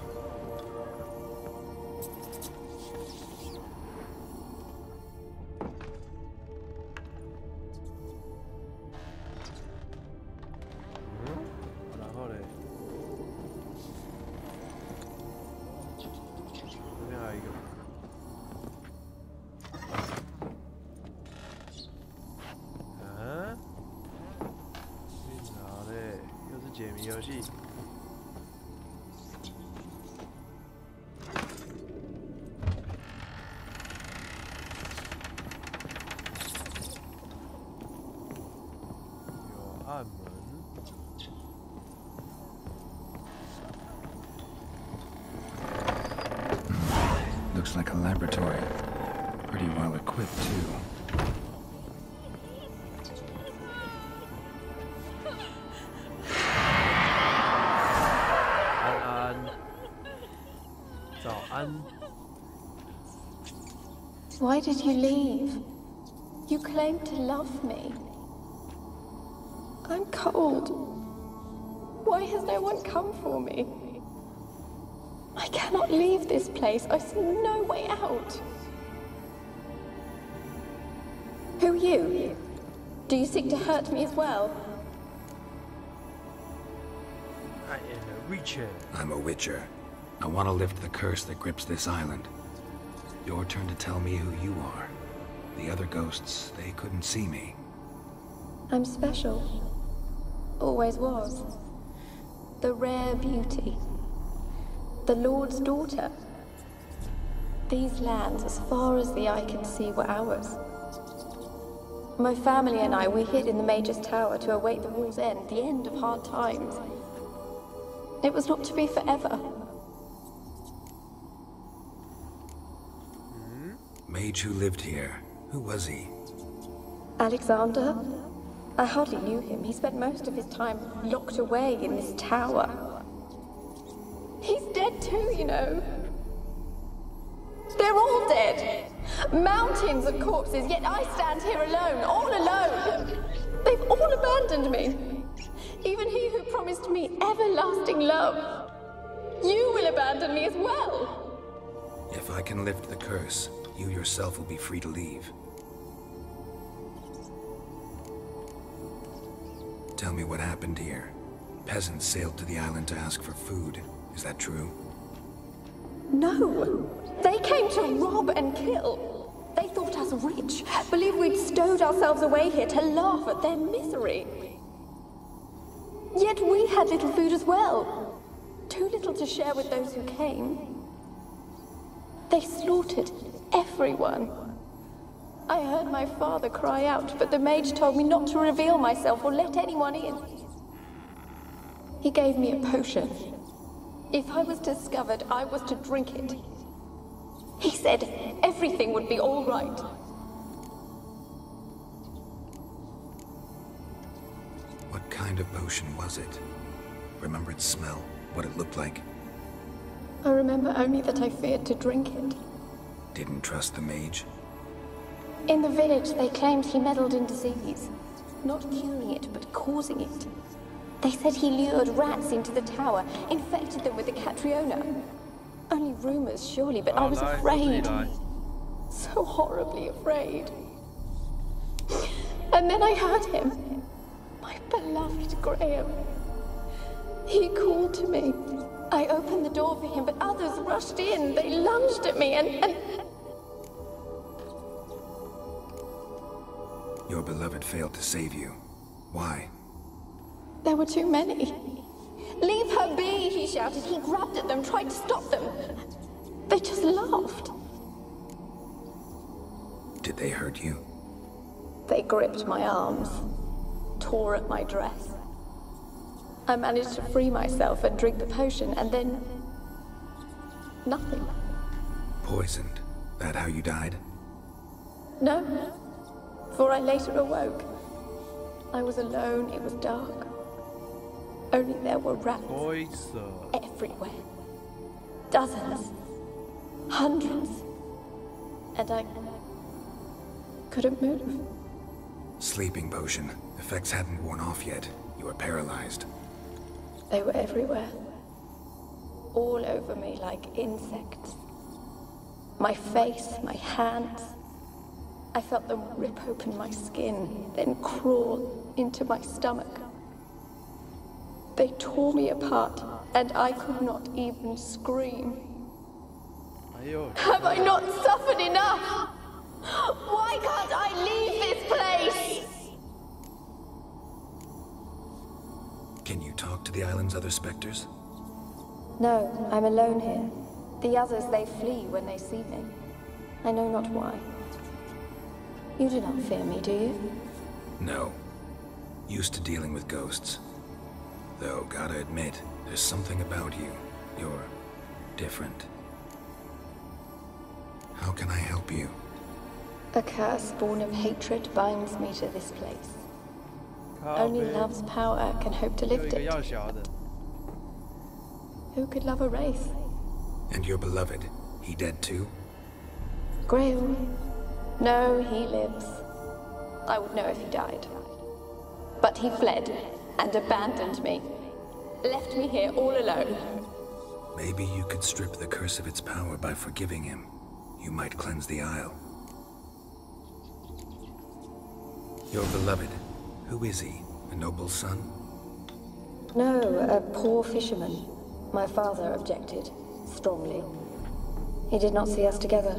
Looks like a laboratory. Pretty well equipped, too. 安安，早安。Why did you leave? You claimed to love me. I'm cold. Why has no one come for me? I cannot leave this place. I see no way out. Who are you? Do you seek to hurt me as well? I am a witcher. I'm a witcher. I want to lift the curse that grips this island. Your turn to tell me who you are. The other ghosts, they couldn't see me. I'm special. Always was. The rare beauty. The Lord's daughter. These lands, as far as the eye can see, were ours. My family and I, we hid in the Major's Tower to await the war's end, the end of hard times. It was not to be forever. Mage who lived here. Who was he? Alexander? I hardly knew him. He spent most of his time locked away in this tower. He's dead too, you know. They're all dead. Mountains of corpses, yet I stand here alone, all alone. They've all abandoned me. Even he who promised me everlasting love. You will abandon me as well. If I can lift the curse, you yourself will be free to leave. Tell me what happened here. Peasants sailed to the island to ask for food. Is that true? No. They came to rob and kill. They thought us rich, believed we'd stowed ourselves away here to laugh at their misery. Yet we had little food as well. Too little to share with those who came. They slaughtered everyone. I heard my father cry out, but the mage told me not to reveal myself or let anyone in. He gave me a potion. If I was discovered, I was to drink it. He said everything would be all right. What kind of potion was it? Remember its smell? What it looked like? I remember only that I feared to drink it. Didn't trust the mage? In the village, they claimed he meddled in disease. Not curing it, but causing it. They said he lured rats into the tower, infected them with the Catriona. Only rumors, surely, but I was afraid. So horribly afraid. And then I heard him. My beloved Graham. He called to me. I opened the door for him, but others rushed in. They lunged at me and... Your beloved failed to save you. Why? There were too many. Leave her be, he shouted. He grabbed at them, tried to stop them. They just laughed. Did they hurt you? They gripped my arms, tore at my dress. I managed to free myself and drink the potion, and then... nothing. Poisoned? That how you died? No, for I later awoke. I was alone, it was dark. Only there were rats everywhere. Dozens. Hundreds. And I couldn't move. Sleeping potion. Effects hadn't worn off yet. You were paralyzed. They were everywhere. All over me like insects. My face, my hands. I felt them rip open my skin, then crawl into my stomach. They tore me apart, and I could not even scream. Have I not suffered enough? Why can't I leave this place? Can you talk to the island's other specters? No, I'm alone here. The others, they flee when they see me. I know not why. You do not fear me, do you? No. Used to dealing with ghosts. Though, gotta admit, there's something about you. You're different. How can I help you? A curse born of hatred binds me to this place. Only love's power can hope to lift it. Who could love a race? And your beloved, he dead too? Grail? No, he lives. I would know if he died. But he fled and abandoned me. Left me here all alone. Maybe you could strip the curse of its power by forgiving him. You might cleanse the Isle. Your beloved, who is he? A noble son? No, a poor fisherman. My father objected, strongly. He did not see us together.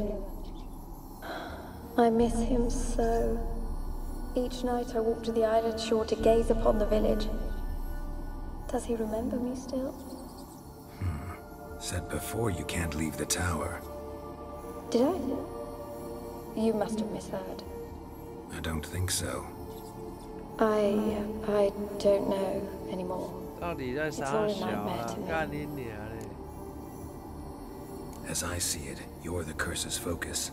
I miss him so. Each night I walk to the island shore to gaze upon the village. Does he remember me still? Said before you can't leave the tower. Did I? You must have misheard. I don't think so. I don't know anymore. It's all a nightmare to me. As I see it, you're the curse's focus.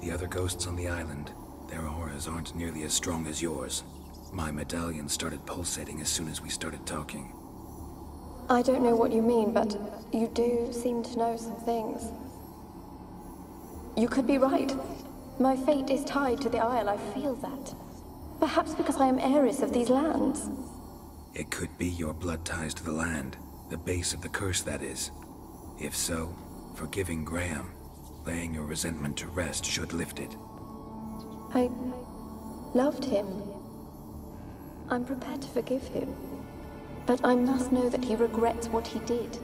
The other ghosts on the island, their auras aren't nearly as strong as yours. My medallion started pulsating as soon as we started talking. I don't know what you mean, but you do seem to know some things. You could be right. My fate is tied to the Isle, I feel that. Perhaps because I am heiress of these lands. It could be your blood ties to the land, the base of the curse, that is. If so, forgiving Graham, laying your resentment to rest should lift it. I loved him. I'm prepared to forgive him. But I must know that he regrets what he did.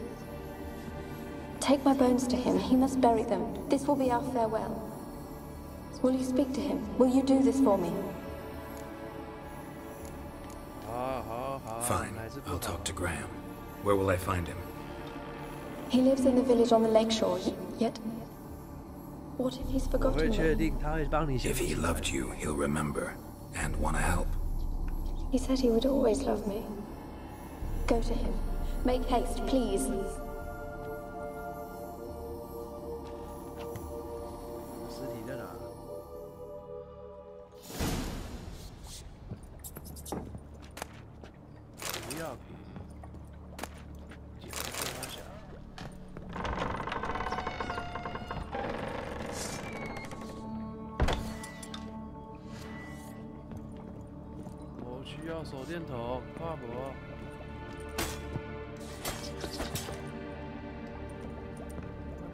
Take my bones to him. He must bury them. This will be our farewell. Will you speak to him? Will you do this for me? Fine. I'll talk to Graham. Where will I find him? He lives in the village on the lakeshore, yet... What if he's forgotten me? If he loved you, he'll remember, and want to help. He said he would always love me. Go to him. Make haste, please.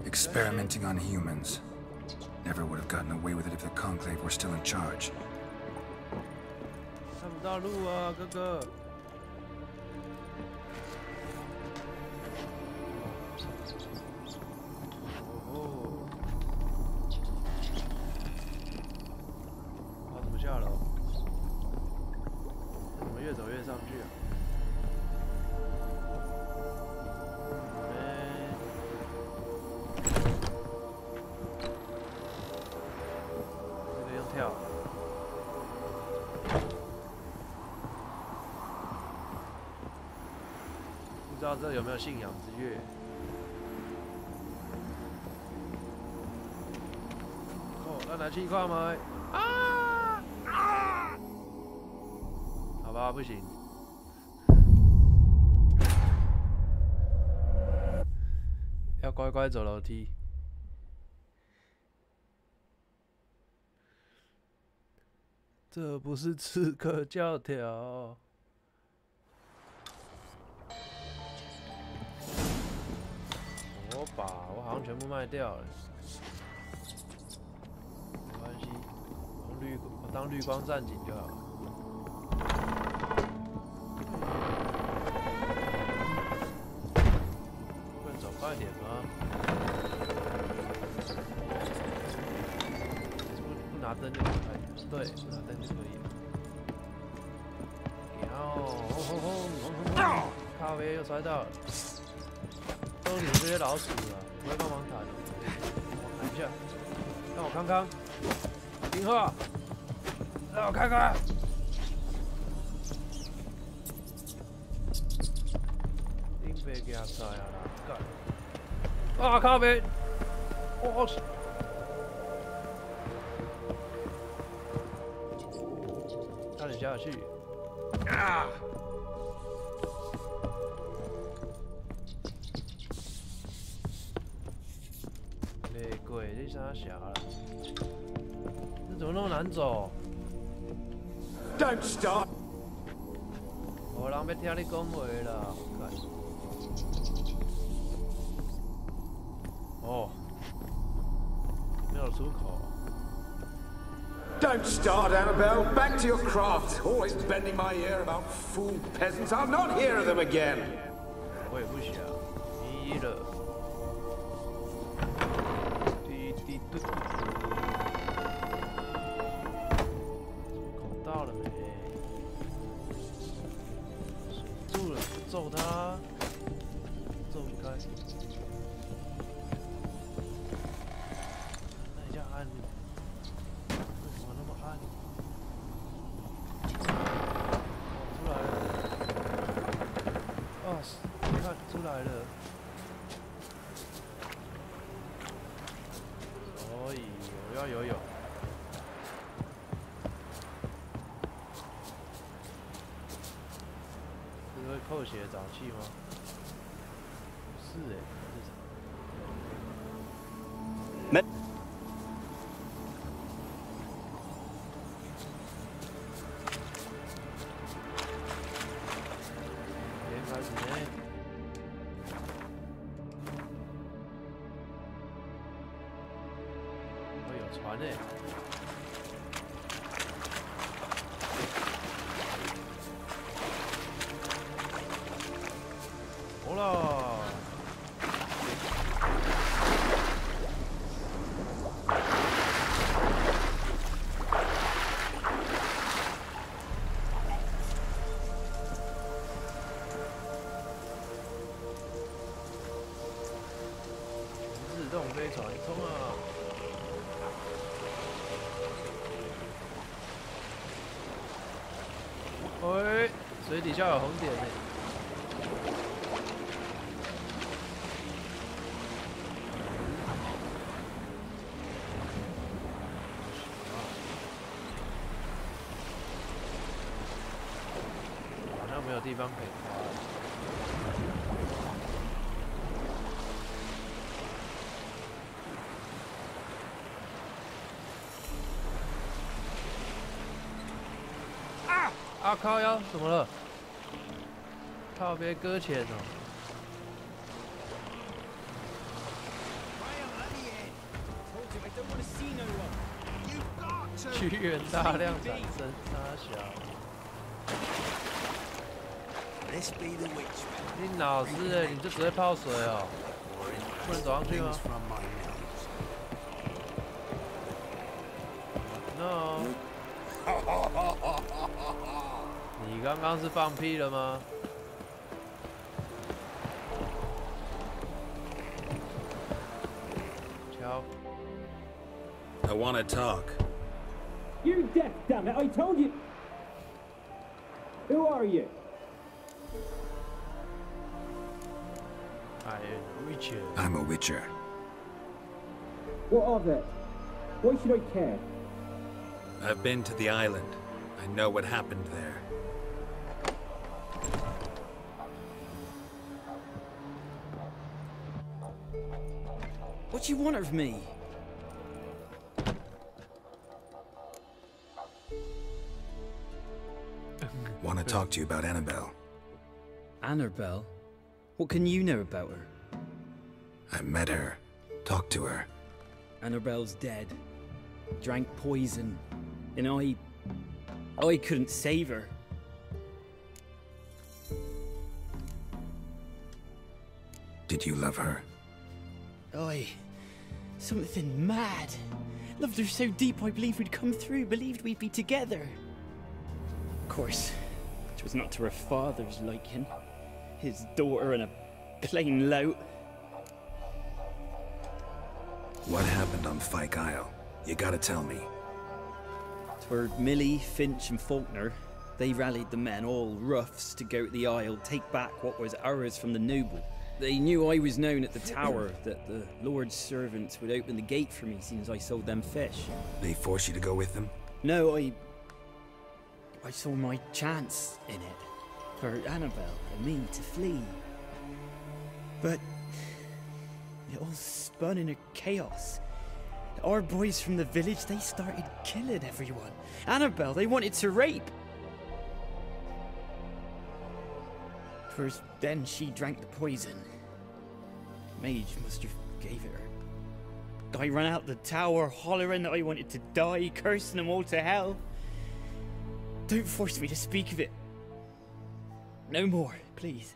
Experimenting on humans. Never would have gotten away with it if the Conclave were still in charge. 看不到路啊，哥哥。去啊。这个用跳。不知道这有没有信仰之月？哦，咱来试看卖。啊！好吧，不行。要乖乖走楼梯。这不是刺客教条。我好像全部卖掉了，没关系，我当绿光战警就好了。不能走快点吗？不拿灯就可以，对，不拿灯就可以了。然后，咖啡又摔到了。都是你们这些老鼠啊！不会帮忙砍，我砍一下，让我看看，听话，让我看看。林北给他杀呀啦！干！啊，咖啡！我去！差点下去！啊！鬼，这啥小了？这怎么那么难走 ？Don't stop！ 我人要听你讲话啦！哦，没有出口。Don't start, Annabelle. Back to your craft. Always bending my ear about fool peasants. I'll not hear of them again. 我也不想，迷了。出口到了没？锁住了，揍他！揍不开。那一下按钮，为什么那么暗？出来了！啊，你看出来了。所以我要游泳。这会扣血沼气吗？是哎，是啥？没。开始呢。会有船呢。好了。自动飞船冲啊！喂，水底下有红点呢。好像没有地方可以滑。啊靠腰，怎么了？靠别搁浅哦。屈原大量产生，大小。你老师哎，你就只会泡水哦，不能走上去吗 ？No。你你刚刚是放屁了吗？ I want to talk. You're deaf, damn it! I told you. Who are you? I am a witcher. I'm a witcher. What of it? Why should I care? I've been to the island. I know what happened there. What do you want of me? Want to talk to you about Annabelle. Annabelle? What can you know about her? I met her. Talked to her. Annabelle's dead. Drank poison. And I couldn't save her. Did you love her? Something mad. Loved her so deep I believed we'd come through, believed we'd be together. Of course, it was not to her father's liking. His daughter and a plain lout. What happened on Fyke Isle? You gotta tell me. 'Twere Millie, Finch and Faulkner. They rallied the men, all roughs, to go to the Isle, take back what was ours from the noble. They knew I was known at the tower, that the Lord's servants would open the gate for me seeing as I sold them fish. They forced you to go with them? No, I saw my chance in it. For Annabelle and me to flee. But it all spun in a chaos. Our boys from the village, they started killing everyone. Annabelle, they wanted to rape. First, then she drank the poison. Mage must have gave it her. I ran out the tower, hollering that I wanted to die, cursing them all to hell. Don't force me to speak of it. No more, please.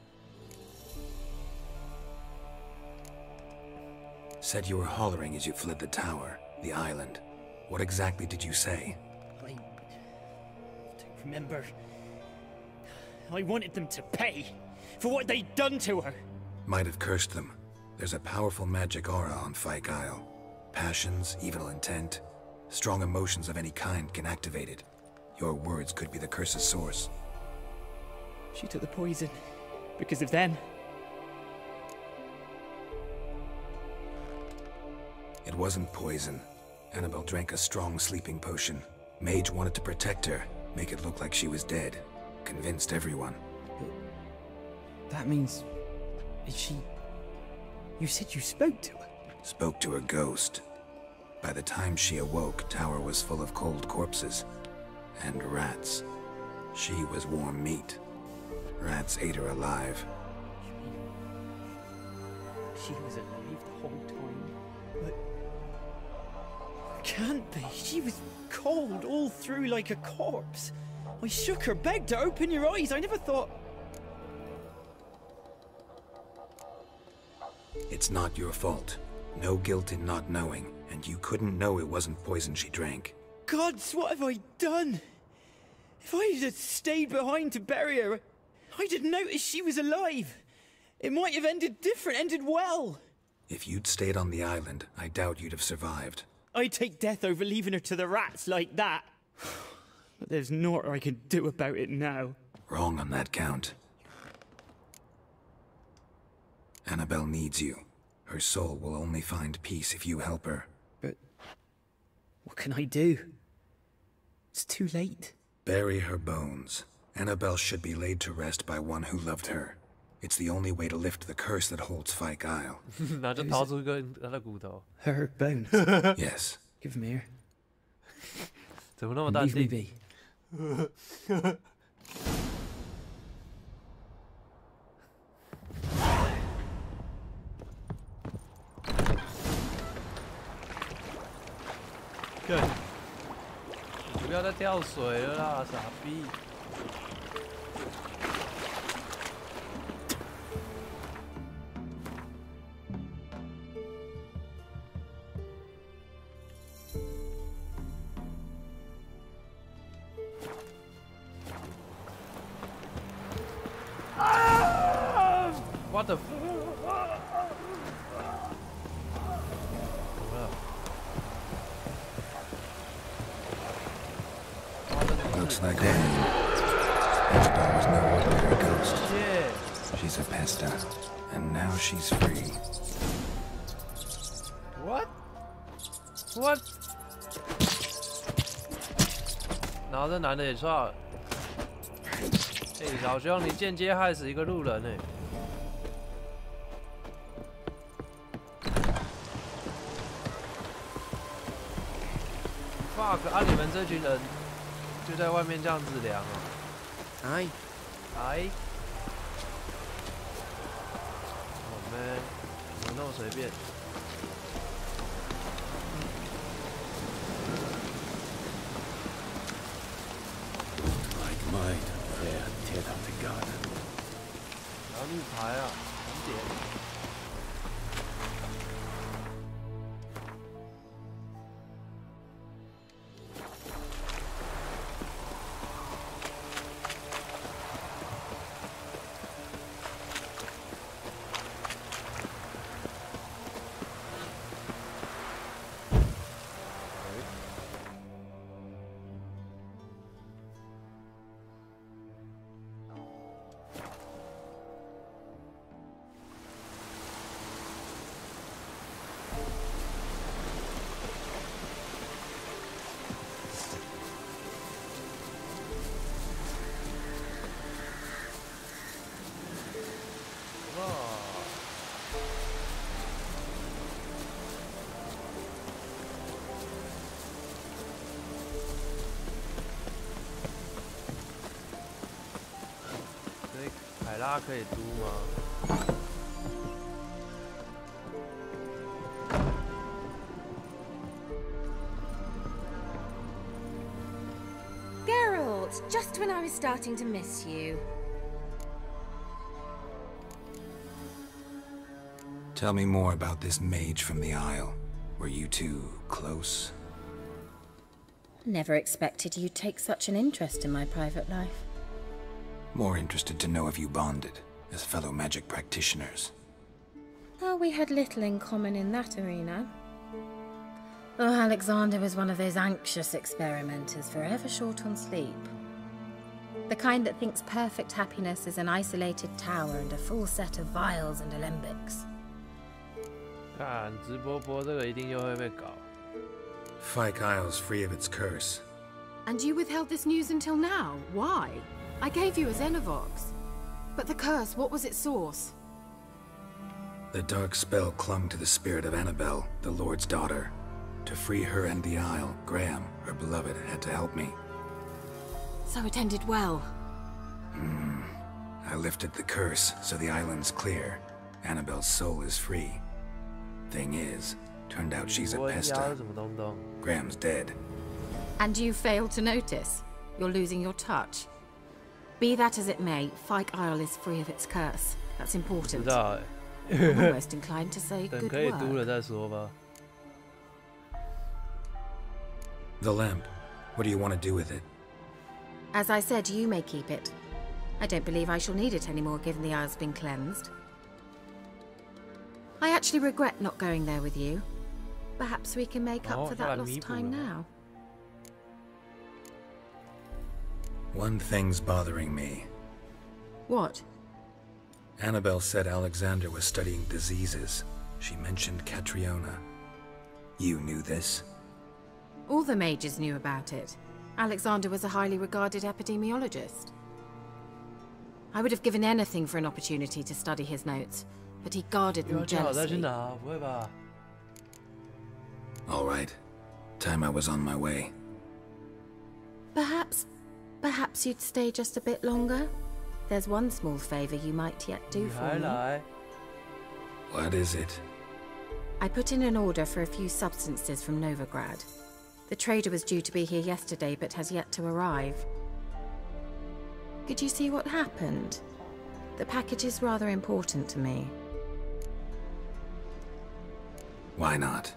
Said you were hollering as you fled the tower, the island. What exactly did you say? I don't remember. I wanted them to pay for what they'd done to her. Might have cursed them. There's a powerful magic aura on Fyke Isle. Passions, evil intent, strong emotions of any kind can activate it. Your words could be the curse's source. She took the poison because of them. It wasn't poison. Annabelle drank a strong sleeping potion. Mage wanted to protect her, make it look like she was dead. Convinced everyone. That means... is she... You said you spoke to her? Spoke to her ghost. By the time she awoke, Tower was full of cold corpses. And rats. She was warm meat. Rats ate her alive. She was alive the whole time, but... Can't be. She was cold all through like a corpse. I shook her, begged her, open your eyes. I never thought... It's not your fault. No guilt in not knowing, and you couldn't know it wasn't poison she drank. Gods, what have I done? If I had stayed behind to bury her, I didn't notice she was alive. It might have ended different, ended well. If you'd stayed on the island, I doubt you'd have survived. I'd take death over leaving her to the rats like that. But there's naught I can do about it now. Wrong on that count. Annabelle needs you. Her soul will only find peace if you help her. But... what can I do? It's too late. Bury her bones. Annabelle should be laid to rest by one who loved her. It's the only way to lift the curse that holds Fyke Isle. 拿着掏出一个他的骨头。 Her bones? Yes. Give them here. 怎么那么淡定？ Leave me be. 你不要再跳水了啦，傻逼！ What the？ Looks like Annabelle was no ordinary ghost. She's a pesta, and now she's free. What? What? 然后这男的也错了。老兄，你间接害死一个路人呢。fuck！ 啊，你们这群人就在外面这样子量啊？哎，哎。哦 man， 怎么那么随便？ Might fair tear up the garden. 然后绿牌啊，红点。 海拉可以读吗？ Geralt, just when I was starting to miss you. Tell me more about this mage from the Isle. Were you two close? Never expected you'd take such an interest in my private life. More interested to know if you bonded, as fellow magic practitioners. Oh, we had little in common in that arena. Oh, Alexander was one of those anxious experimenters, forever short on sleep. The kind that thinks perfect happiness is an isolated tower and a full set of vials and alembics. 看直播播这个一定又会被搞。 Fyke Isle's free of its curse. And you withheld this news until now? Why? I gave you a Xenovox. But the curse, what was its source? The dark spell clung to the spirit of Annabelle, the Lord's daughter. To free her and the Isle, Graham, her beloved, had to help me. So it ended well. I lifted the curse, so the island's clear. Annabelle's soul is free. Thing is, turned out she's a pesta. Graham's dead. And you failed to notice? You're losing your touch. Be that as it may, Fyke Isle is free of its curse. That's important. I'm almost inclined to say good work. The lamp. What do you want to do with it? As I said, you may keep it. I don't believe I shall need it anymore, given the Isle's been cleansed. I actually regret not going there with you. Perhaps we can make up for that lost time now. One thing's bothering me. What? Annabelle said Alexander was studying diseases. She mentioned Catriona. You knew this? All the mages knew about it. Alexander was a highly regarded epidemiologist. I would have given anything for an opportunity to study his notes, but he guarded them jealously. All right. Time I was on my way. Perhaps you'd stay just a bit longer? There's one small favor you might yet do for me. What is it? I put in an order for a few substances from Novigrad. The trader was due to be here yesterday, but has yet to arrive. Could you see what happened? The package is rather important to me. Why not?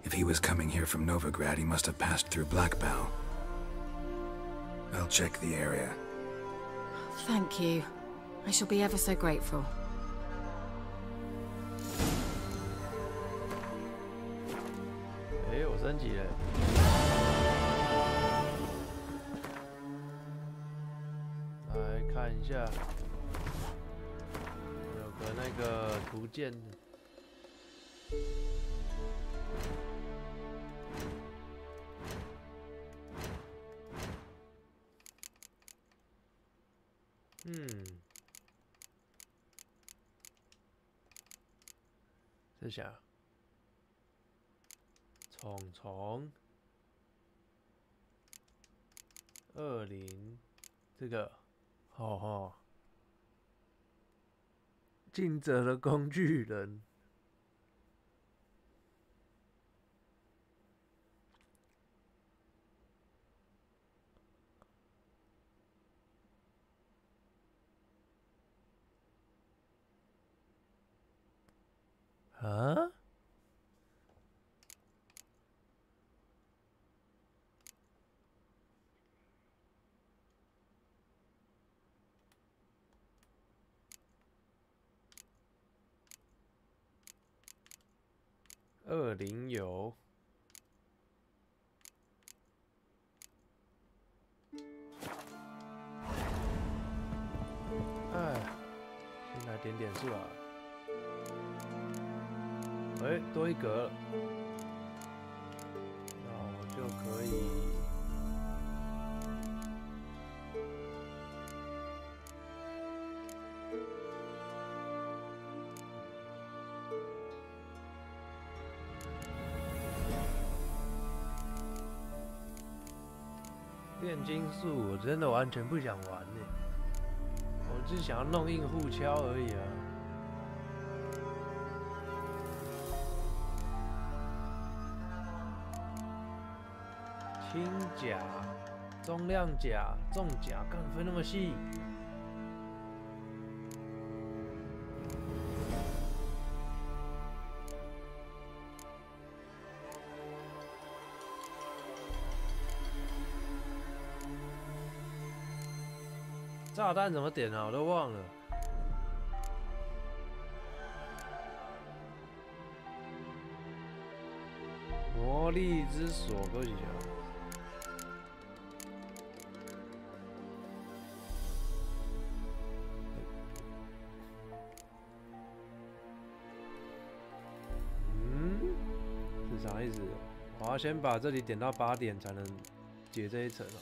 If he was coming here from Novigrad, he must have passed through Blackbow. I'll check the area. Thank you. I shall be ever so grateful. 升级了。来看一下，有个那个图鉴。这下，虫20，这个，尽责的工具人。啊？20油。哎，先来点数啊。哎，多一格了，那我就可以炼金术。我真的完全不想玩呢，我只想要弄硬护敲而已啊。轻甲、中量甲、重甲，干分那么细？炸弹怎么点啊？我都忘了。魔力之锁，搁几条？是啥意思？我要先把这里点到8点才能解这一层啊。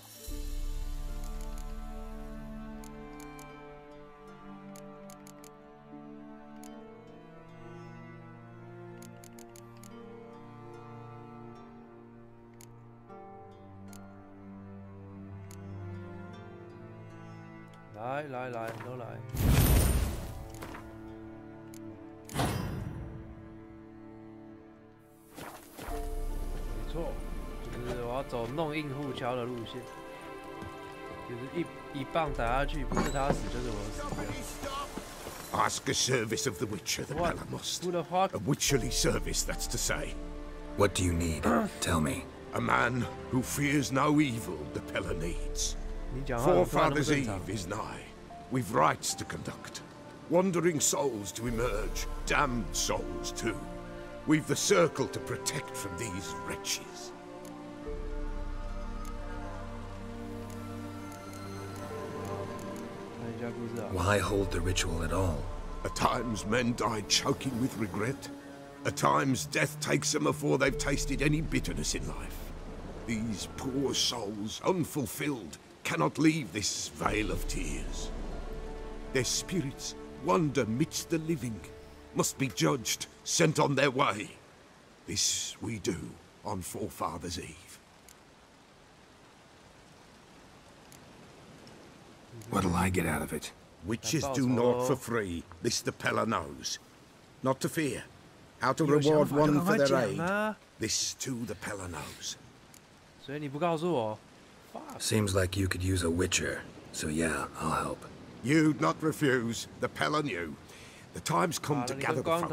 来，都来。没错，就是我要走弄硬护敲的路线，就是一棒打下去，不是他死就是我死。Ask a service of the Witcher, the Pella must. A witcherly service, that's to say. What do you need? Tell me. A man who fears no evil the Pella needs. Forefathers' Eve is nigh. We've rites to conduct. Wandering souls to emerge. Damned souls, too. We've the circle to protect from these wretches. Why hold the ritual at all? At times men die choking with regret. At times death takes them before they've tasted any bitterness in life. These poor souls, unfulfilled, cannot leave this vale of tears. Their spirits wander midst the living, must be judged, sent on their way. This we do on Forefathers' Eve. What'll I get out of it? Witches do naught for free, this the Pella knows. Not to fear. How to reward one for their aid, this too the Pella knows. 所以你不告诉我 Seems like you could use a witcher, so yeah, I'll help. You'd not refuse, the Pella knew. The time's come to gather the folk.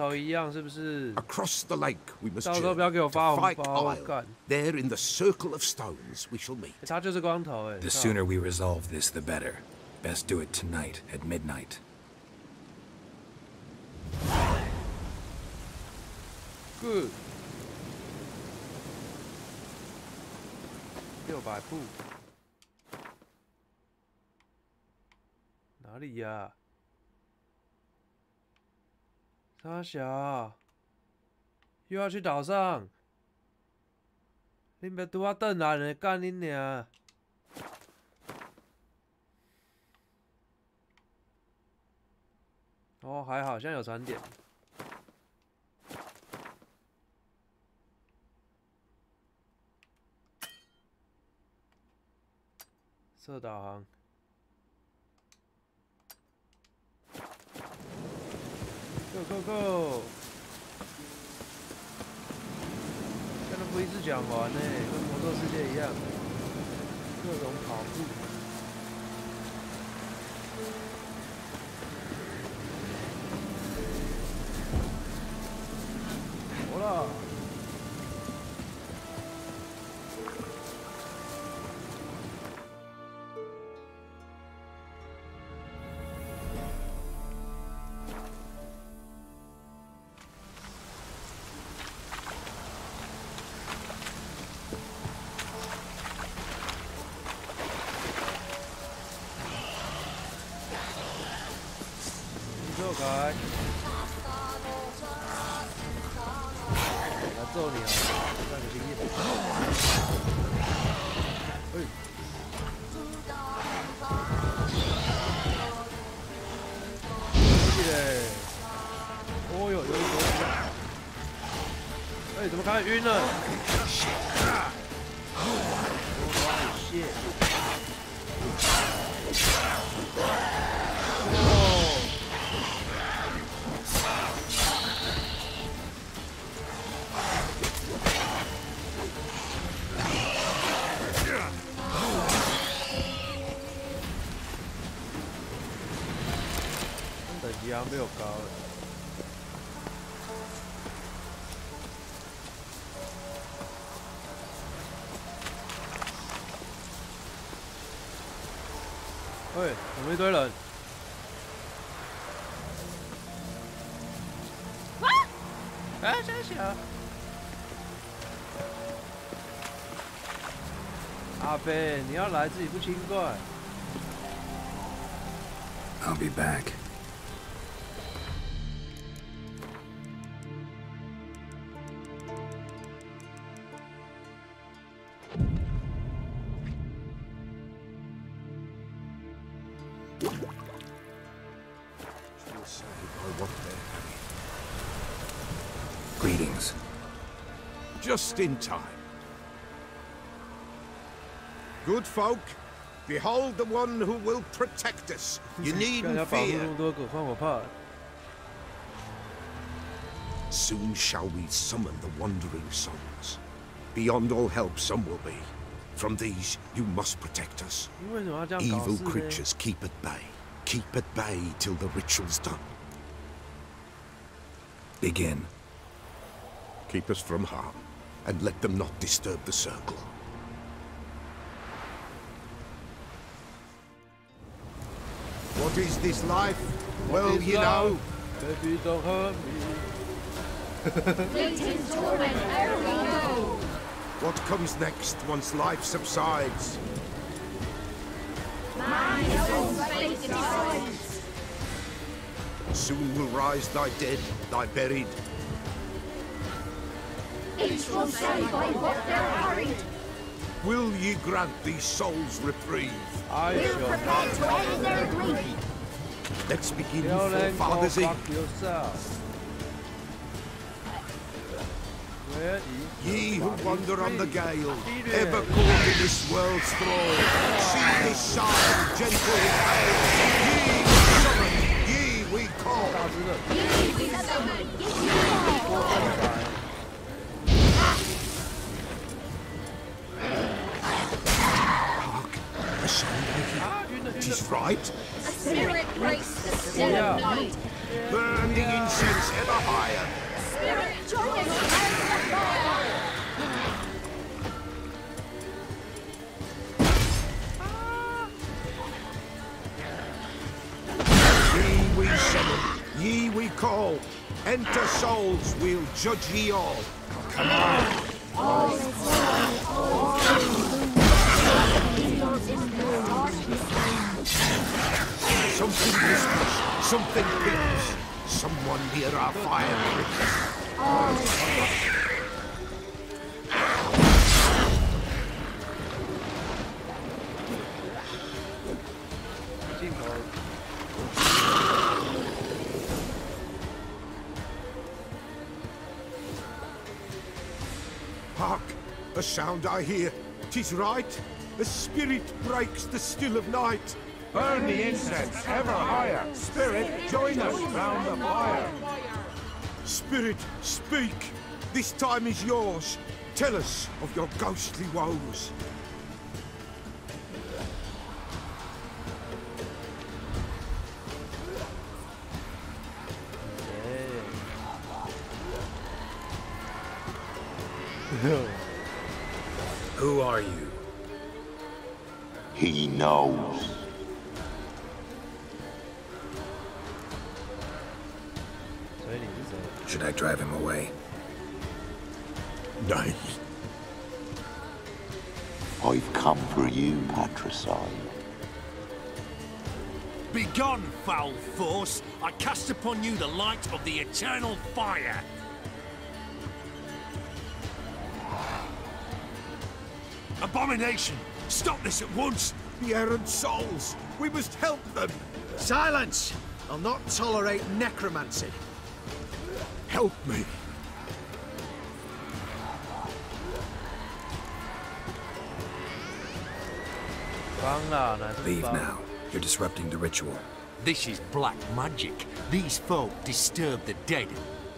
Across the lake we must journey to Fight Isle. There in the circle of stones we shall meet. The sooner we resolve this, the better. Best do it tonight at midnight. Good. 600步，哪里呀？沙小，又要去岛上？恁别拄啊转来呢，干恁娘！哦，还好，现在有船点。设导航。Go go go！ 这都不一次讲完呢，跟魔兽世界一样，各种跑步。好了。开，来揍你啊！那个经验。哎。耶！哦呦，有一个。哎，怎么开始晕了？哦，谢。等级好像比我高了。喂，怎么一堆人？啊！哎，小小。阿飞，你要来自己不轻怪。I'll be back. Greetings. Just in time. Good folk, behold the one who will protect us. You needn't fear. Soon shall we summon the wandering souls. Beyond all help some will be. From these, you must protect us. Evil creatures keep at bay. Keep at bay till the ritual's done. Begin. Keep us from harm, and let them not disturb the circle. What is this life? Well, you know. Baby, don't hurt me. Fleeting torment, there we go. What comes next once life subsides? Mine own fate decides. Soon will rise thy dead, thy buried. Each will say by what they're hurried. Will ye grant these souls reprieve? I we'll prepare to end their grief. Let's begin for Father's Eve. Ye who wander on the gale, ever caught in this world's thrall, see this sign, gentle and pale. Ye we summon, ye we call. Ye we summon, ye we call. A sound like it. 'Tis right. A spirit breaks the still of night. Burn the incense ever higher. Spirit joins the fire. Ye we summon, ye we call. Enter souls, we'll judge ye all. Come on. All is one, all is Something whispers, something peeps. Someone near our fire creeps. Hark! A sound I hear. 'Tis right. A spirit breaks the still of night. Burn the incense ever higher. Spirit, join us round the fire. Spirit, speak. This time is yours. Tell us of your ghostly woes. Who are you? He knows. Should I drive him away? Nay. I've come for you, patricide. Begone, foul force! I cast upon you the light of the eternal fire! Abomination! Stop this at once! The errant souls! We must help them! Silence! I'll not tolerate necromancy. Help me! Leave now. You're disrupting the ritual. This is black magic. These folk disturb the dead.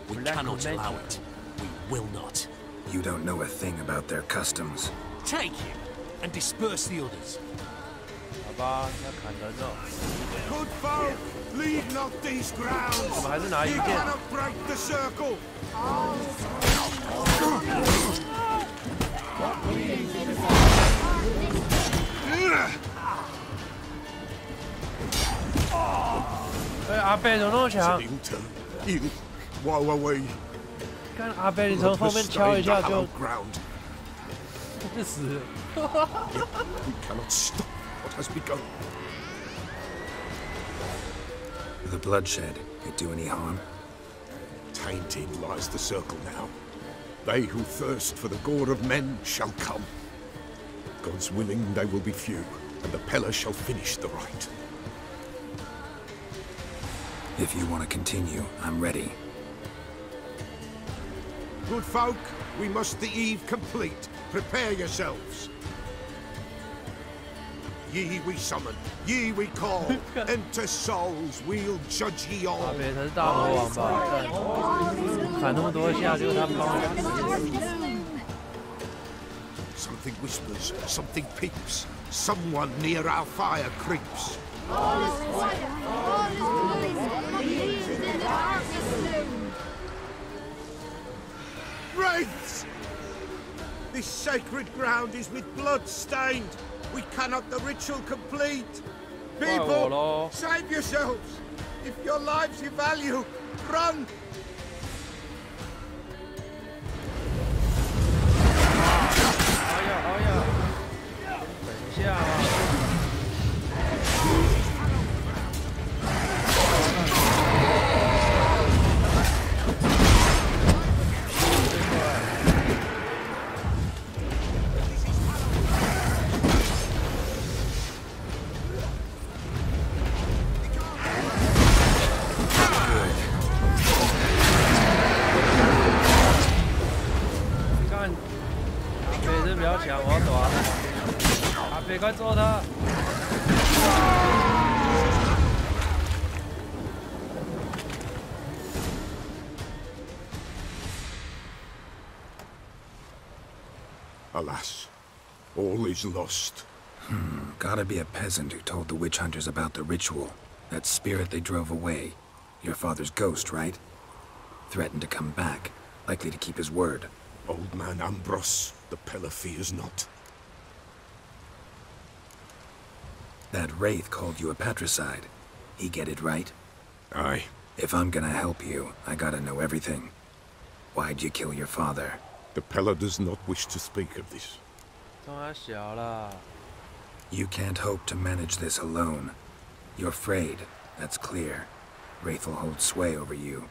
We cannot allow it. We will not. You don't know a thing about their customs. Take him and disperse the others. Good folk, leave not these grounds. You cannot break the circle.阿贝怎么那么强？看阿贝，你从后面敲一下就死了。We cannot stop what has begun. The bloodshed, it do any harm? Tainted lies the circle now. They who thirst for the gore of men shall come. God's willing, they will be few, and the Pella shall finish the rite. If you want to continue, I'm ready. Good folk, we must the eve complete. Prepare yourselves. Ye we summon, ye we call. Enter souls, we'll judge ye all. 阿北才是大魔王吧？砍那么多下，就他们帮我打死。 Something whispers, something peeps. Someone near our fire creeps. Wraiths! This sacred ground is with blood stained. We cannot the ritual complete. People, save yourselves. If your lives you value, run. 等一下啊！你看，阿北这比较强，我要走啊！ 别快揍他！ Alas, all is lost. Gotta be a peasant who told the witch hunters about the ritual. That spirit they drove away. Your father's ghost, right? Threatened to come back. Likely to keep his word. Old man Ambros, the Pella fears not. That wraith called you a patricide. He get it right? Aye. If I'm gonna help you, I gotta know everything. Why'd you kill your father? The Pella does not wish to speak of this. You can't hope to manage this alone. You're afraid, that's clear. Wraith will hold sway over you.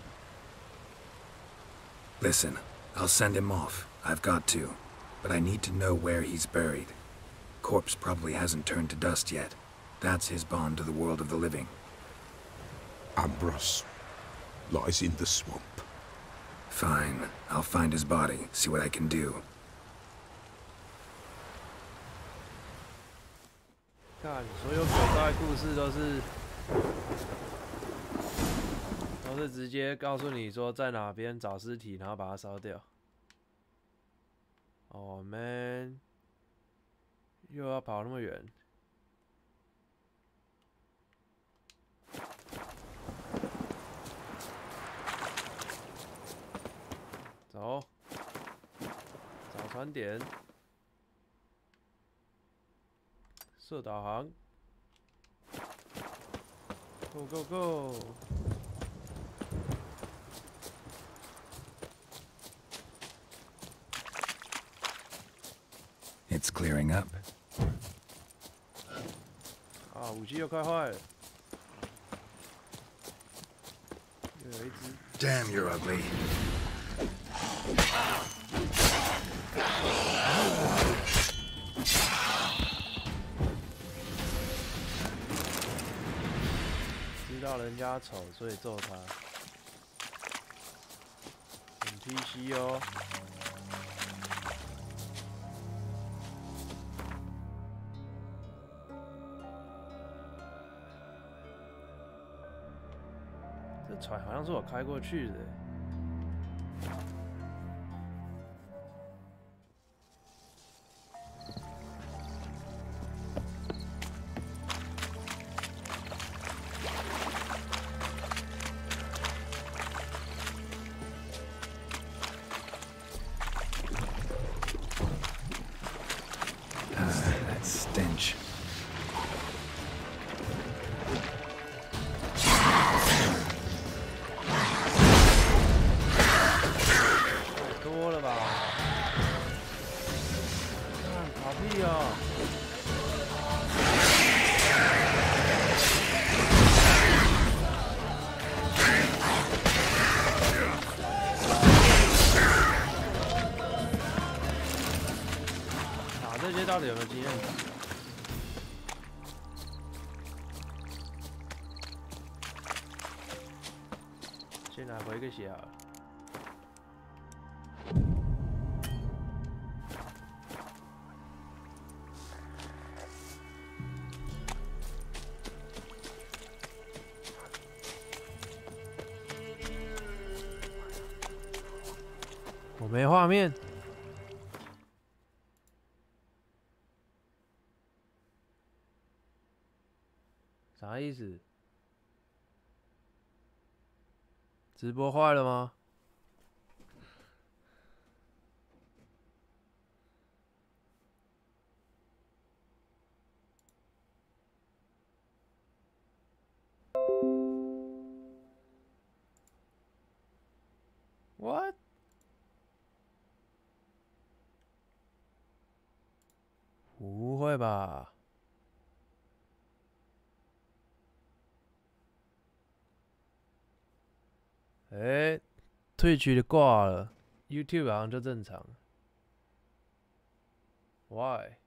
Listen, I'll send him off. I've got to. But I need to know where he's buried. Corpse probably hasn't turned to dust yet. That's his bond to the world of the living. Ambrose lies in the swamp. Fine. I'll find his body, see what I can do. 看，所有鬼怪故事都是直接告诉你说在哪边找尸体，然后把它烧掉。Oh man， 又要跑那么远。走，找船点，设导航 ，Go Go Go！ It's clearing up. 啊，武器又快坏了，又有一只。Damn, you're ugly. 知道人家丑，所以揍他。NPC 哦。这船好像是我开过去的。 That stench. 太多了吧？看跑屁哦！打这些到底有没有经验值？ 先来回个血好了。我没画面。啥意思？ 直播坏了吗？What？ 不会吧？哎，退取的挂了 ，YouTube 好像就正常。Why？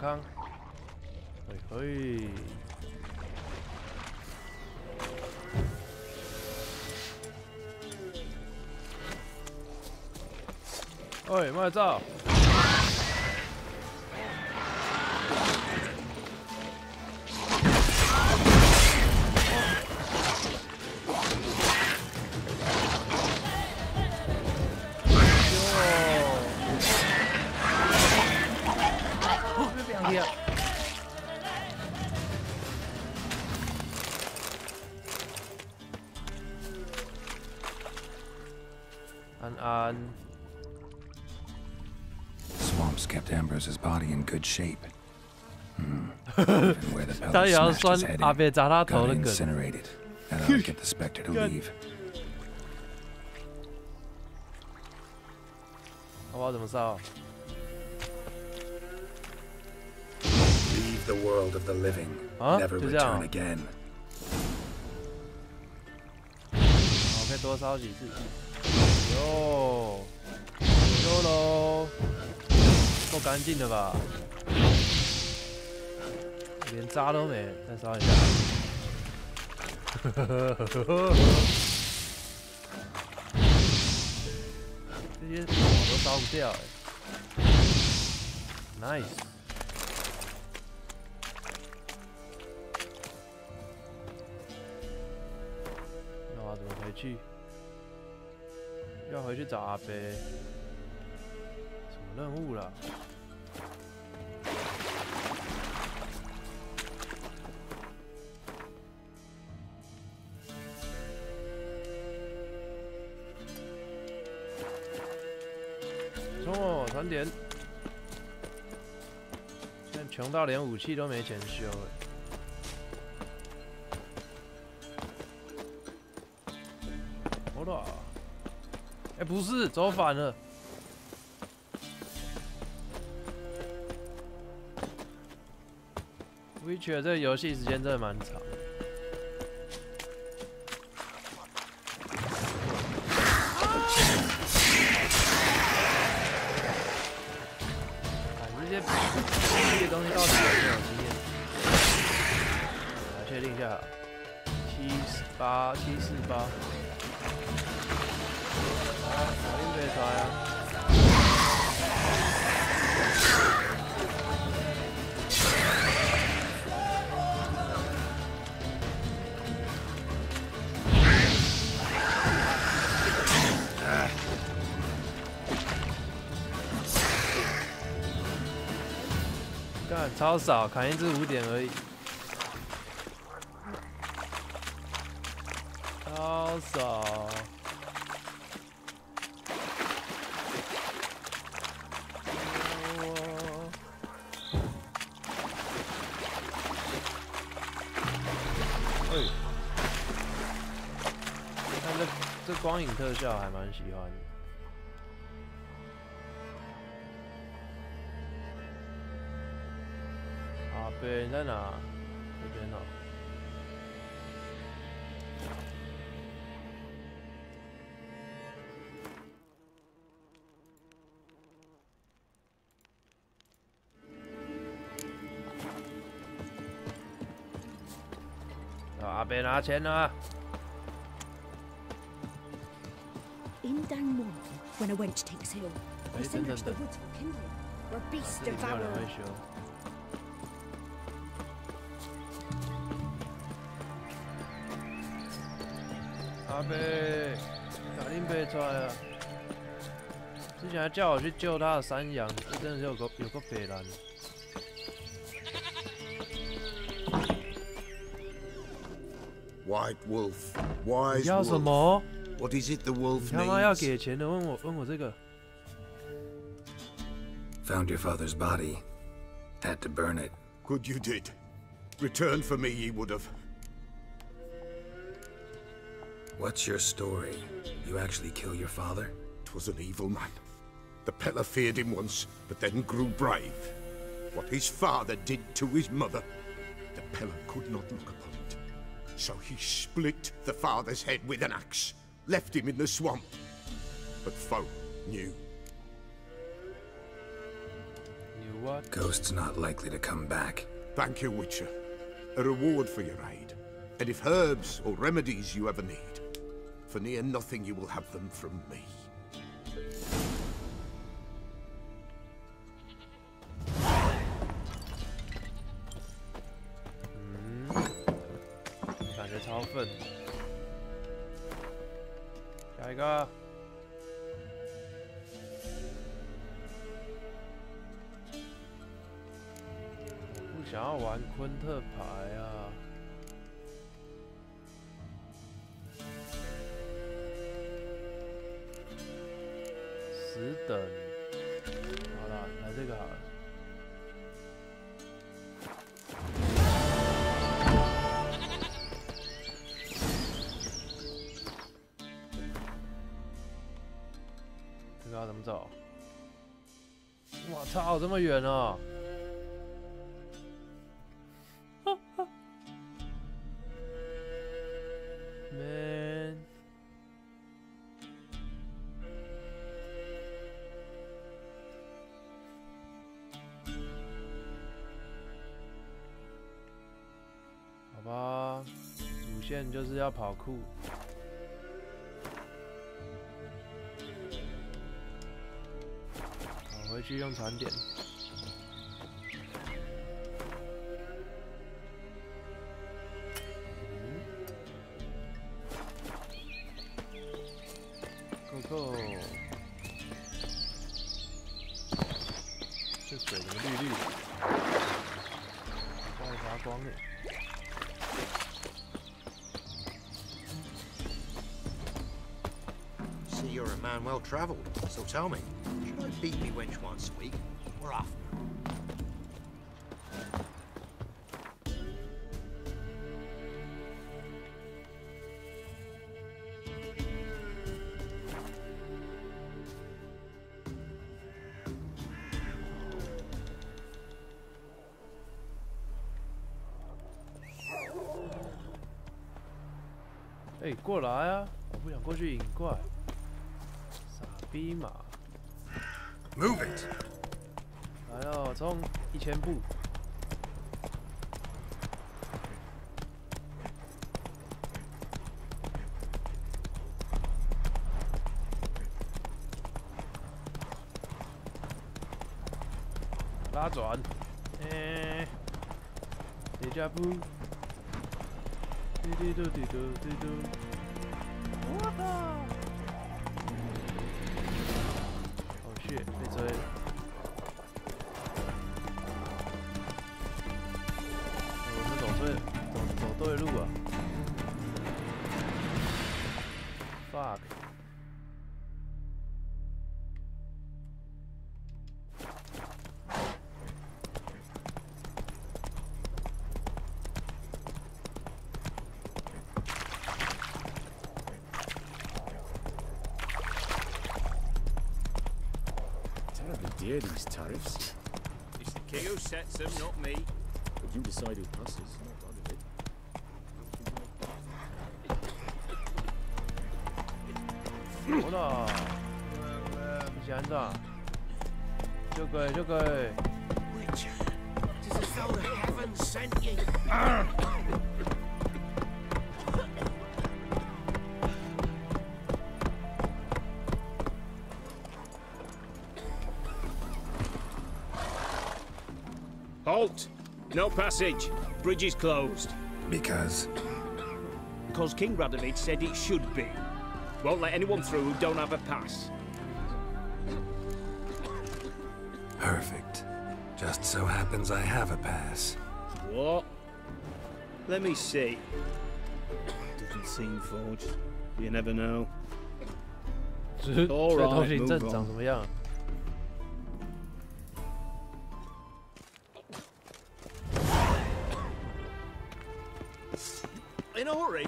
康。嘿嘿。喂，卖照。Swamps kept Ambrose's body in good shape. Even where the pellet smashed his head in, got incinerated. And I'll get the Spectre to leave. 我要怎么烧 Leave the world of the living. Never return again. 我可以多烧几次。哟，收喽，够干净的吧？连渣都没，再烧一下。这些火都烧不掉哎 ，nice。那我要怎么回去？要回去找阿伯？什么任务啦？冲哦，传点！现在穷到连武器都没钱修哎。好了。 哎，不是，走反了。Witcher 这个游戏时间真的蛮长。这些东西到底有没有经验？来确定一下，748。 小鹰别出来啊！干超少，砍一只5点而已，超少。 这光影特效还蛮喜欢的。阿伯你在哪？这边哦。阿伯拿钱了。 In down one, when a wench takes ill, the cinders the woods will kindle, where beasts devour. 阿贝，赶紧别出来啊！之前还叫我去救他的山羊，这真的是有个北蓝。White wolf, wise wolf. 你要什么？ What is it the wolf 你他妈要给钱的？问我这个。Found your father's body. Had to burn it. Good you did. Return for me ye would have. What's your story? You actually kill your father? 'Twas an evil man. The Peller feared him once, but then grew brave. What his father did to his mother, the Peller could not look upon it. So he split the father's head with an axe. Left him in the swamp. But folk knew. Knew What? Ghost's not likely to come back. Thank you, Witcher. A reward for your aid. And if herbs or remedies you ever need, for near nothing you will have them from me. 感觉超愤。下一个。我不想要玩昆特牌啊。10等。好了，来这个好了。 这个要怎么走？我操，这么远哦！Man， 好吧，主线就是要跑酷。 回去用传点。Go！ 这水怎么绿绿的？光发光了。 See, you're a man well travelled, so tell me, should I beat me wench once a week, or often? Hey, 过来啊！我不想过去引怪。 逼马 ，Move it！ 来了，冲1000步。拉转，叠加步，嘟嘟嘟嘟嘟嘟嘟，我操！ 被追了。我们走对路啊 ！Fuck！ Dear, these tariffs. It's the king who sets them, not me. But you decide who passes, not God of it. 好了，你想着，就给。Witcher, it is as though the heavens sent you. Halt! No passage. Bridge is closed. Because? Because King Radovid said it should be. Won't let anyone through who don't have a pass. Perfect. Just so happens I have a pass. What? Let me see. Doesn't seem forged. You never know. All right, move on. In a hurry?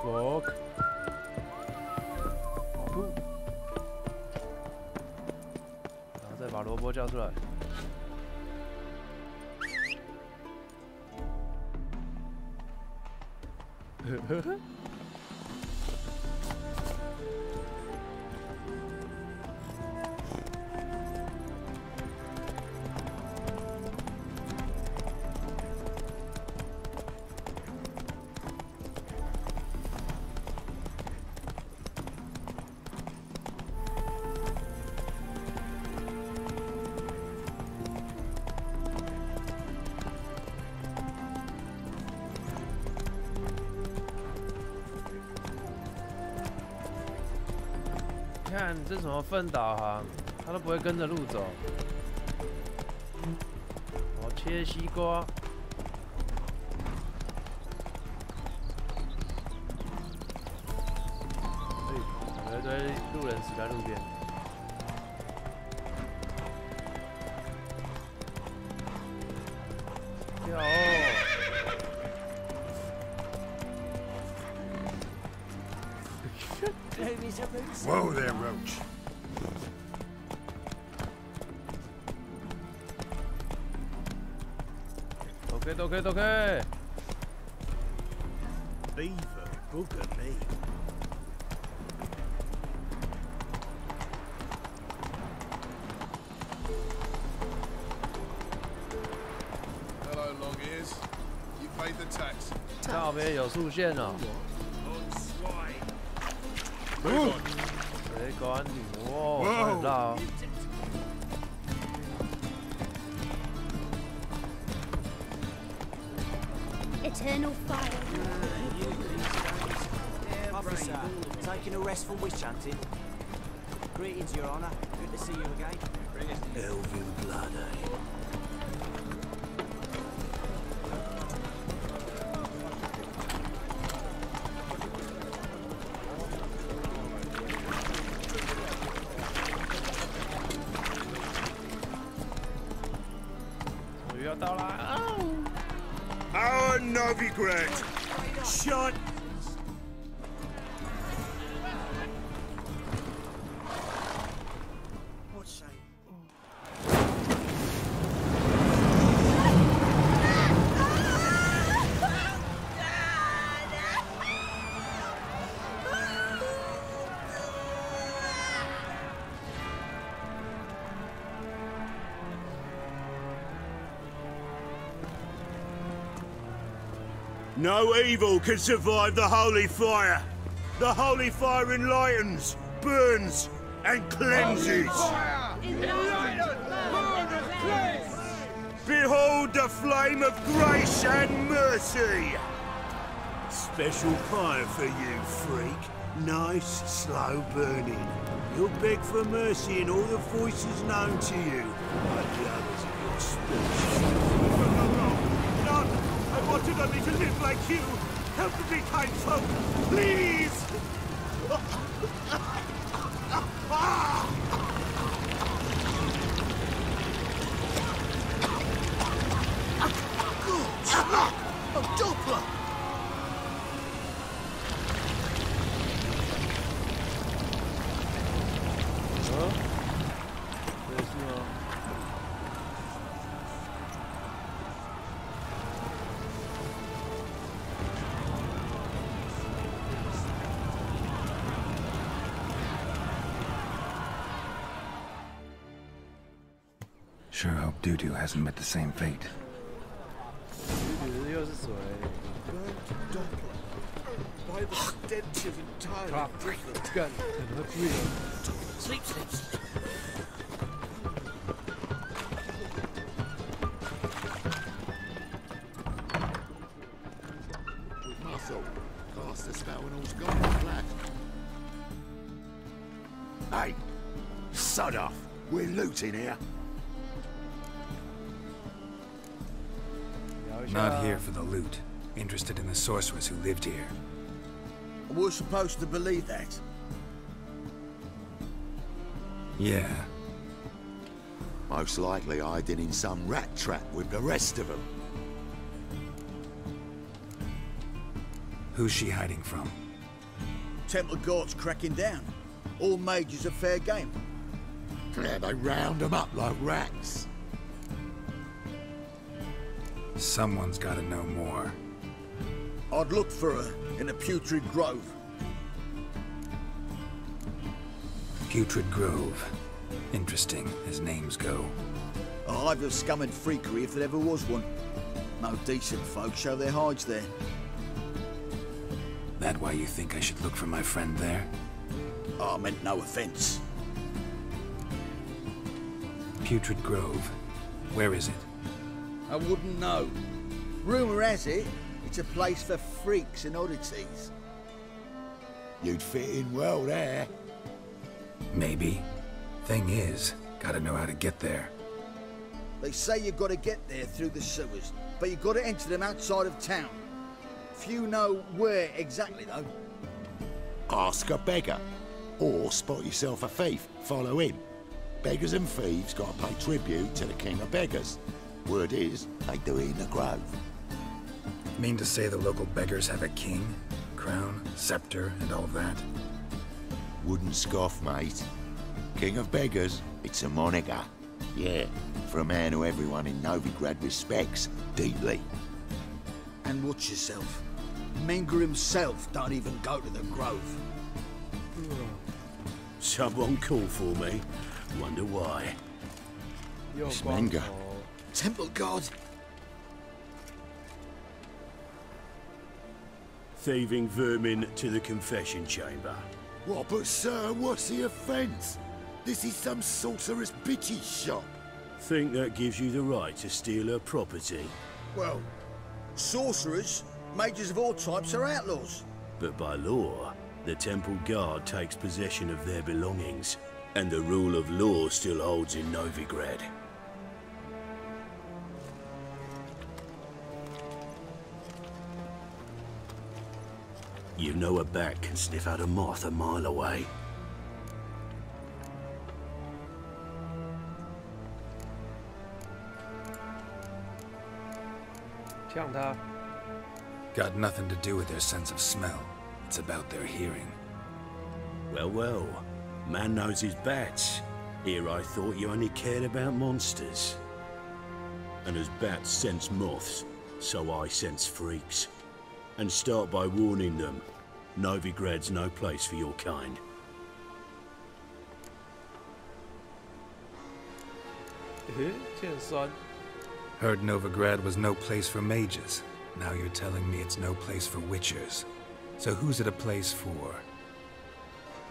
Fuck. 波叫出来。呵呵。看这什么粪导航，他都不会跟着路走。我切西瓜。有一堆路人死在路边。跳哦！ Whoa there, Roach. Okay. Beaver, bugger me. Hello, long ears. You paid the tax. 那边有速线哦。 谁管你？哇，很大哦。Eternal fire. Officer, taking a rest from witch hunting. Greetings, Your Honour. Good to see you again. Elven blood, eh? Our Novigrad! Shut! No evil can survive the holy fire. The holy fire enlightens, burns, and cleanses. Behold the flame of grace and mercy. Special fire for you, freak. Nice, slow burning. You'll beg for mercy in all the voices known to you, like the others of your species. I wanted only to live like you. Help me, kind folk, please! A Doppler! Sure hope Dudu hasn't met the same fate. Why the stench is entirely different. Sleep. With muscle, cast the spell and all's gone in flash. Hey, sod off. We're looting here. Not here for the loot. Interested in the sorceress who lived here. We're supposed to believe that. Yeah. Most likely hiding in some rat trap with the rest of them. Who's she hiding from? Temple Guard's cracking down. All mages are fair game. Yeah, they round them up like rats. Someone's got to know more. I'd look for her in the Putrid Grove. Putrid Grove. Interesting, as names go. A hive of scum and freakery if there ever was one. No decent folk show their hides there. That why you think I should look for my friend there? I meant no offense. Putrid Grove. Where is it? I wouldn't know. Rumour has it, it's a place for freaks and oddities. You'd fit in well there. Maybe. Thing is, gotta know how to get there. They say you've got to get there through the sewers, but you've got to enter them outside of town. Few know where exactly, though. Ask a beggar. Or spot yourself a thief. Follow him. Beggars and thieves got to pay tribute to the king of beggars. Word is, they do it in the grove. Mean to say the local beggars have a king? Crown, scepter, and all that? Wouldn't scoff, mate. King of beggars, it's a moniker. Yeah, for a man who everyone in Novigrad respects deeply. And watch yourself. Menger himself don't even go to the grove. Someone called for me. Wonder why. It's Menger. Temple God. Thieving vermin to the confession chamber. What, but sir, what's the offence? This is some sorcerer's bitch's shop. Think that gives you the right to steal her property? Well, sorcerers, mages of all types are outlaws. But by law, the temple guard takes possession of their belongings, and the rule of law still holds in Novigrad. You know a bat can sniff out a moth a mile away. Got nothing to do with their sense of smell. It's about their hearing. Well, well. Man knows his bats. Here I thought you only cared about monsters. And as bats sense moths, so I sense freaks. And start by warning them, Novigrad's no place for your kind. Heard Novigrad was no place for mages. Now you're telling me it's no place for witchers. So who's it a place for?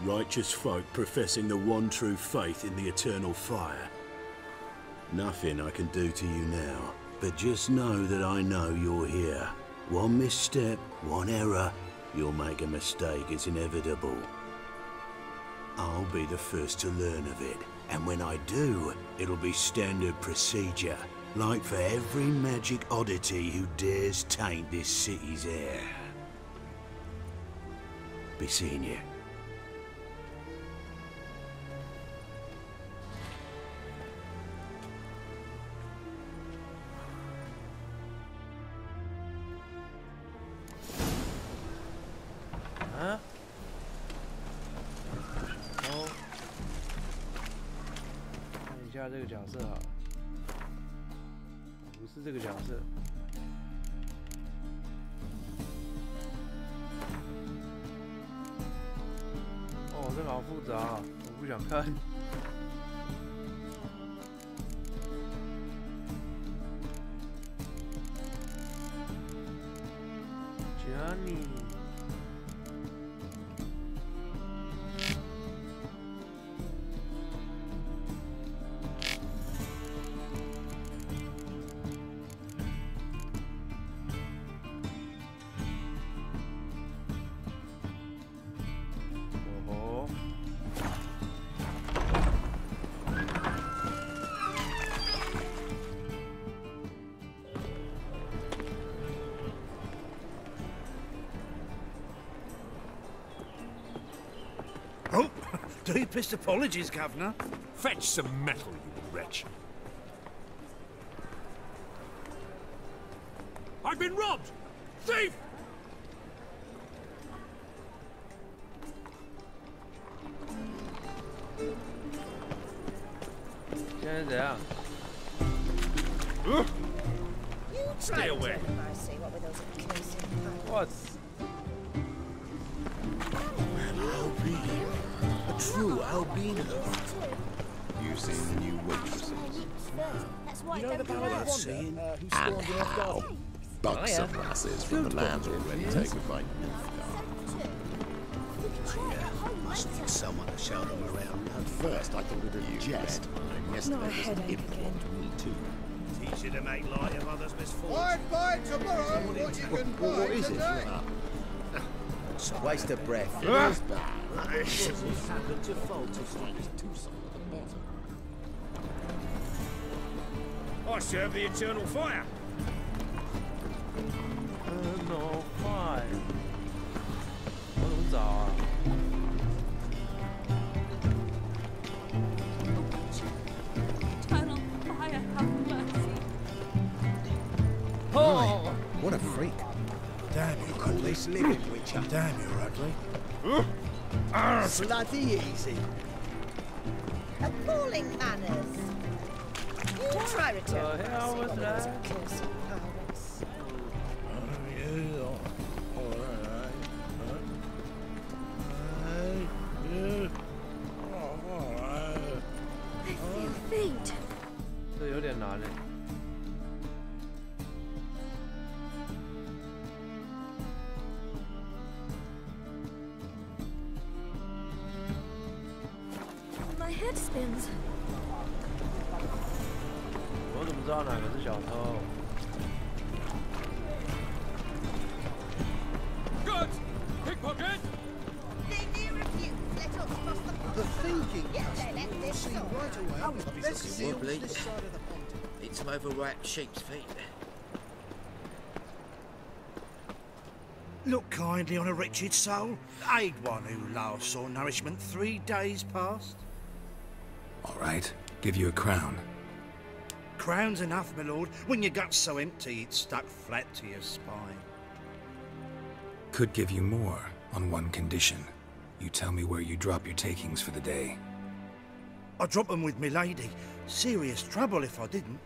Righteous folk professing the one true faith in the eternal fire. Nothing I can do to you now, but just know that I know you're here. One misstep, one error, you'll make a mistake, it's inevitable. I'll be the first to learn of it, and when I do, it'll be standard procedure, like for every magic oddity who dares taint this city's air. Be seeing you. Huh?哦，看一下这个角色好了，不是这个角色。哦，这个好复杂啊，我不想看。Johnny。 Oh, deepest apologies, Governor. Fetch some metal, you wretch. I've been robbed! Thief! 怎样？ Stay away. What? A true albino. You've seen the new waitresses. You know the ballad of Wonder, who stormed in off guard? Buxom lasses from the lands already taken by Must need someone to show them around. At first, I thought it a jest. Yesterday was an improv to me, too. Teach you to make light of others' misfortunes. By tomorrow, what you can buy What is it? today. It's a waste of breath. It is bad. Happened to fault of I serve the eternal fire. No fire. 我怎么找啊？ Eternal fire, have mercy. Oh, what a freak. Damn you, call this living witcher. Damn you're ugly. Bloody easy. Appalling manners. You try return. The hell was that? I feel faint. 这有点难诶。 My head spins. 我怎么知道哪个是小偷？ Good! Pickpocket! The thinking This right away. Let's see wobbly. this side of the pond. Eat some overripe sheep's feet. Look kindly on a wretched soul. Aid one who last saw nourishment 3 days past. All right, give you a crown. Crown's enough, my lord, when your gut's so empty it's stuck flat to your spine. Could give you more on one condition. You tell me where you drop your takings for the day. I'd drop them with me lady. Serious trouble if I didn't.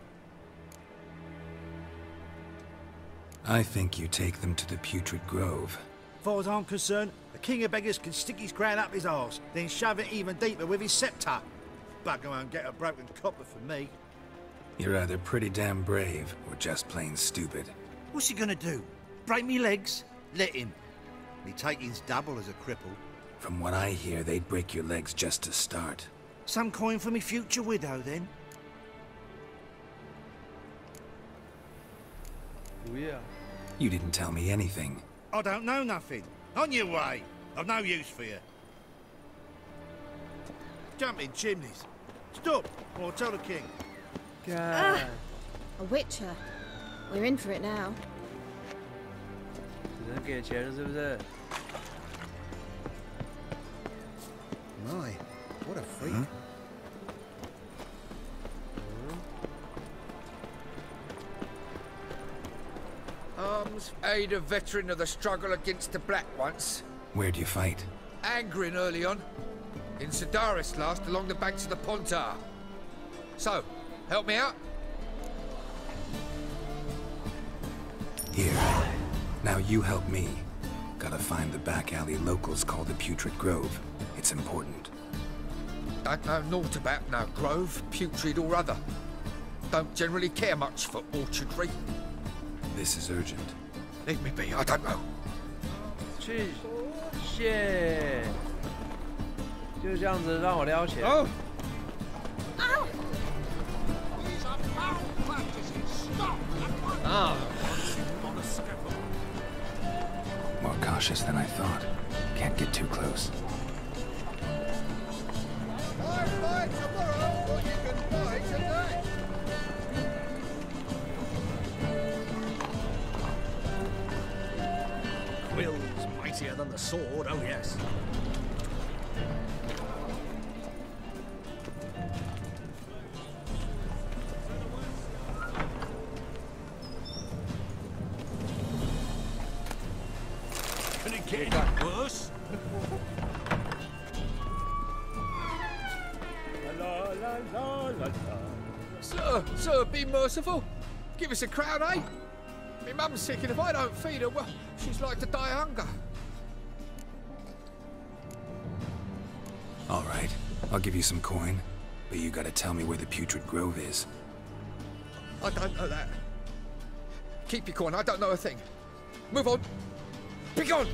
I think you take them to the Putrid Grove. As far as I'm concerned, the king of beggars can stick his crown up his arse, then shove it even deeper with his scepter. Bugger won't get a broken copper from me. You're either pretty damn brave or just plain stupid. What's he gonna do? Break me legs? Let him. Me taking's double as a cripple. From what I hear, they'd break your legs just to start. Some coin for me future widow, then? Yeah. You didn't tell me anything. I don't know nothing. On your way. I've no use for you. Jump in chimneys. Stop, or I'll tell the king. A witcher. We're in for it now. 只能给钱了，是不是？ My, what a freak. Aid a veteran of the struggle against the Black once. Where'd you fight? Angering early on. In Sedaris last, along the banks of the Pontar. So, help me out? Here. Now you help me. Gotta find the back alley locals call the Putrid Grove. It's important. Don't know naught about no grove, putrid or other. Don't generally care much for orchardry. This is urgent. Leave me be, I don't know. 去谢，就这样子让我撩钱。Oh. More cautious than I thought. Can't get too close. Buy tomorrow, what you can buy today. Will's mightier than the sword, oh yes. Can it get any worse? La la la la la. Sir, be merciful. Give us a crown, eh? My mum's sick, and if I don't feed her, well, she's like to die of hunger. All right, I'll give you some coin, but you gotta tell me where the Putrid Grove is. I don't know that. Keep your coin, I don't know a thing. Move on. Be gone!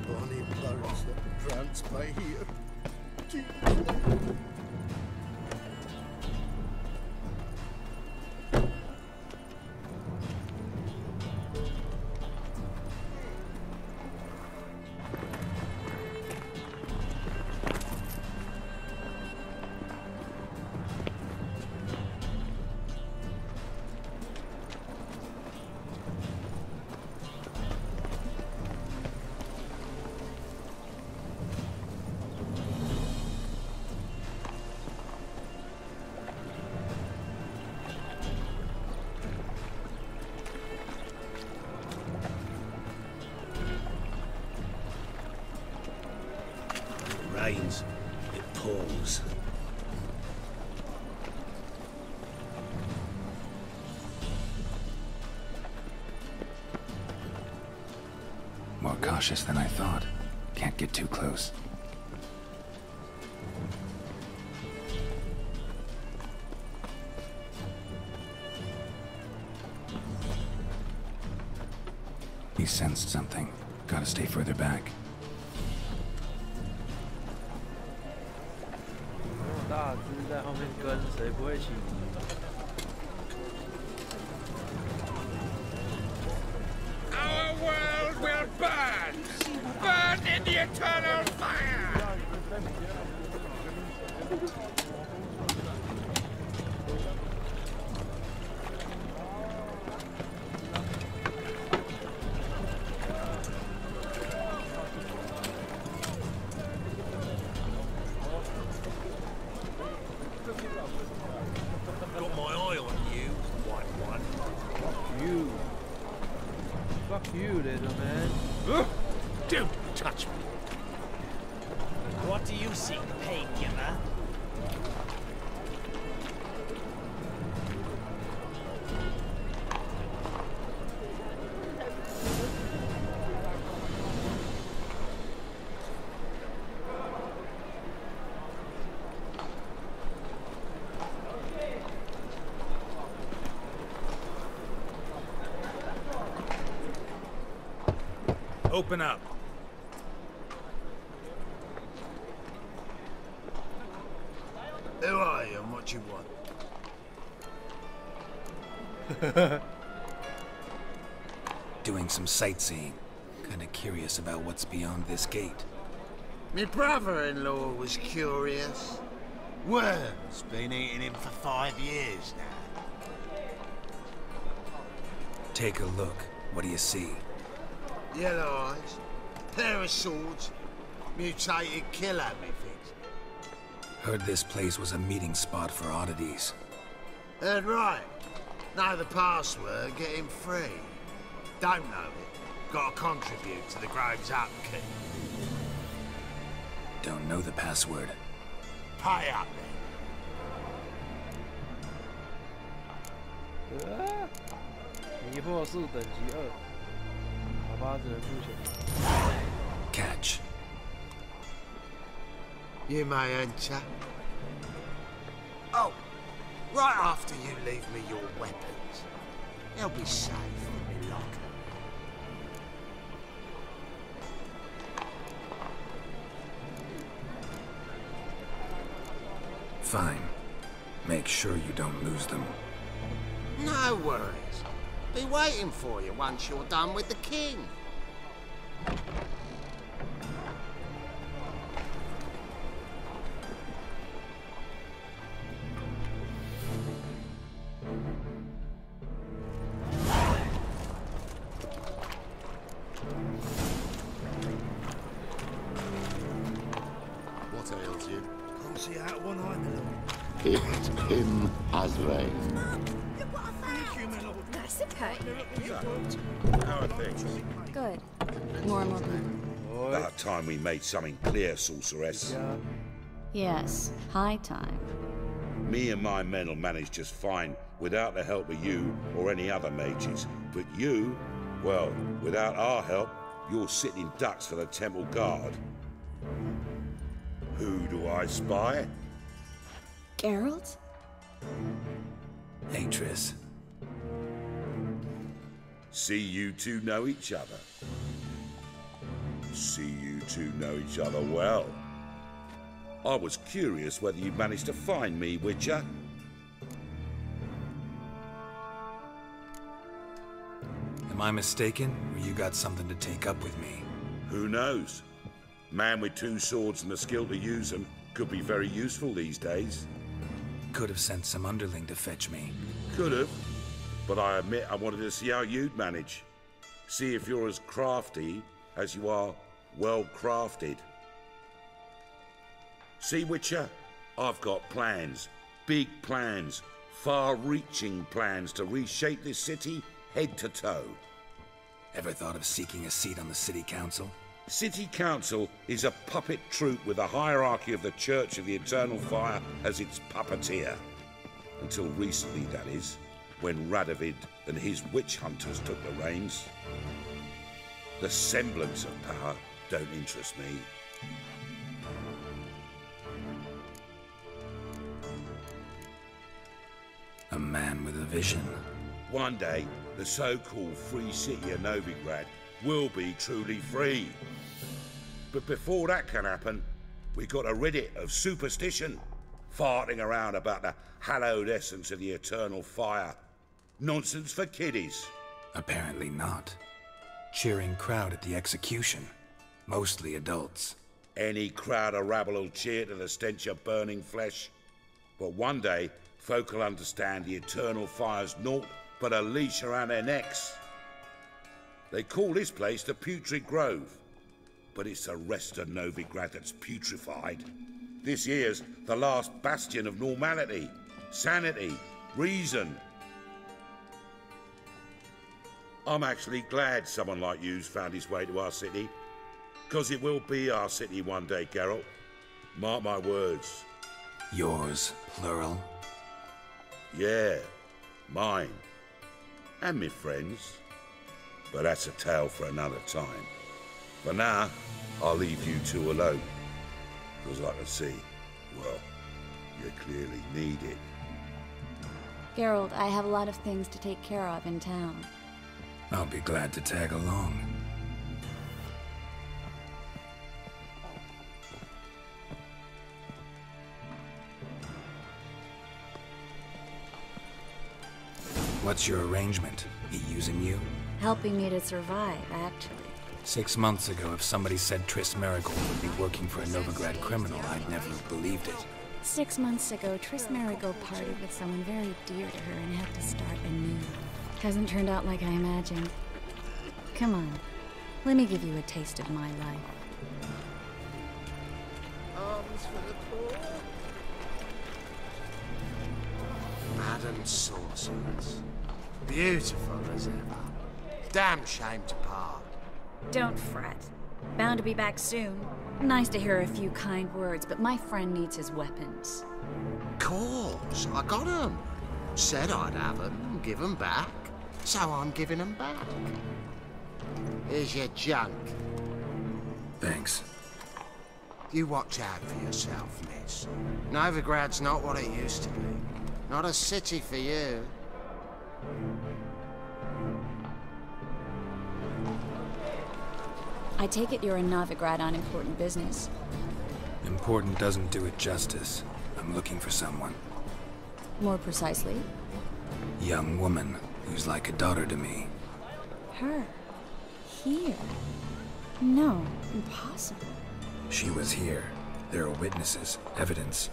Bonnie Burrows that prance by here. Rains, it pours. More cautious than I thought. Can't get too close. He sensed something. Gotta stay further back. 大只在后面跟，谁不会骑？ Our world will burn! Burn in the eternal fire! Got my eye on you, white one. You. Fuck you, little man. Don't touch me. What do you see, pain giver? Open up. Who are you and what you want? Doing some sightseeing. Kinda curious about what's beyond this gate. My brother-in-law was curious. Worm's been eating him for 5 years now. Take a look. What do you see? Yellow eyes, pair of swords, mutated killer methods. Heard this place was a meeting spot for oddities. Heard right. Know the password, get him free. Don't know it. Gotta contribute to the Grove's upkeep. Don't know the password. Pay up then. 迷惑术等级2，好吧，只能付钱。Catch. You may enter. Oh, right after you leave me your weapons. They'll be safe in my locker. Fine. Make sure you don't lose them. No worries. Be waiting for you once you're done with the king. What ails you? Can't see out one eye, my lord. It's him, Azrael. Thank you, my lord. That's okay. How are things? Good. More and more people. About time we made something clear, sorceress. Yes, high time. Me and my men will manage just fine without the help of you or any other mages. But you, well, without our help, you're sitting ducks for the temple guard. Who do I spy? Geralt? Hey, Triss. See you two know each other. See you two know each other well. I was curious whether you managed to find me, Witcher. Am I mistaken, or you got something to take up with me? Who knows? Man with two swords and the skill to use them could be very useful these days. Could have sent some underling to fetch me. Could have, but I admit I wanted to see how you'd manage. See if you're as crafty as you are well crafted. See, Witcher, I've got plans, big plans, far-reaching plans to reshape this city head to toe. Ever thought of seeking a seat on the city council? City council is a puppet troupe with the hierarchy of the Church of the Eternal Fire as its puppeteer. Until recently, that is, when Radovid and his witch hunters took the reins. The semblance of power don't interest me. A man with a vision. One day, the so-called free city of Novigrad will be truly free. But before that can happen, we got to rid it of superstition, farting around about the hallowed essence of the eternal fire. Nonsense for kiddies. Apparently not. Cheering crowd at the execution. Mostly adults. Any crowd of rabble will cheer to the stench of burning flesh. But one day, folk will understand the eternal fire's naught but a leash around their necks. They call this place the Putrid Grove, but it's the rest of Novigrad that's putrefied. This here's the last bastion of normality, sanity, reason. I'm actually glad someone like you's found his way to our city, because it will be our city one day, Geralt. Mark my words. Yours, plural? Yeah, mine. And me friends. But that's a tale for another time. For now, I'll leave you two alone. Because I can see, well, you clearly need it. Geralt, I have a lot of things to take care of in town. I'll be glad to tag along. What's your arrangement? He using you? Helping me to survive, actually. 6 months ago, if somebody said Triss Marigold would be working for a Novigrad criminal, I'd never have believed it. 6 months ago, Triss Marigold parted with someone very dear to her and had to start anew. Hasn't turned out like I imagined. Come on, let me give you a taste of my life. Arms for the poor. Madam Sorceress. Beautiful as ever. Damn shame to part. Don't fret. Bound to be back soon. Nice to hear a few kind words, but my friend needs his weapons. Course, I got 'em. Said I'd have 'em and give 'em back. So I'm giving 'em back. Here's your junk. Thanks. You watch out for yourself, miss. Novigrad's not what it used to be. Not a city for you. I take it you're in Novigrad on important business. Important doesn't do it justice. I'm looking for someone. More precisely? Young woman who's like a daughter to me. Her? Here? No, impossible. She was here. There are witnesses, evidence.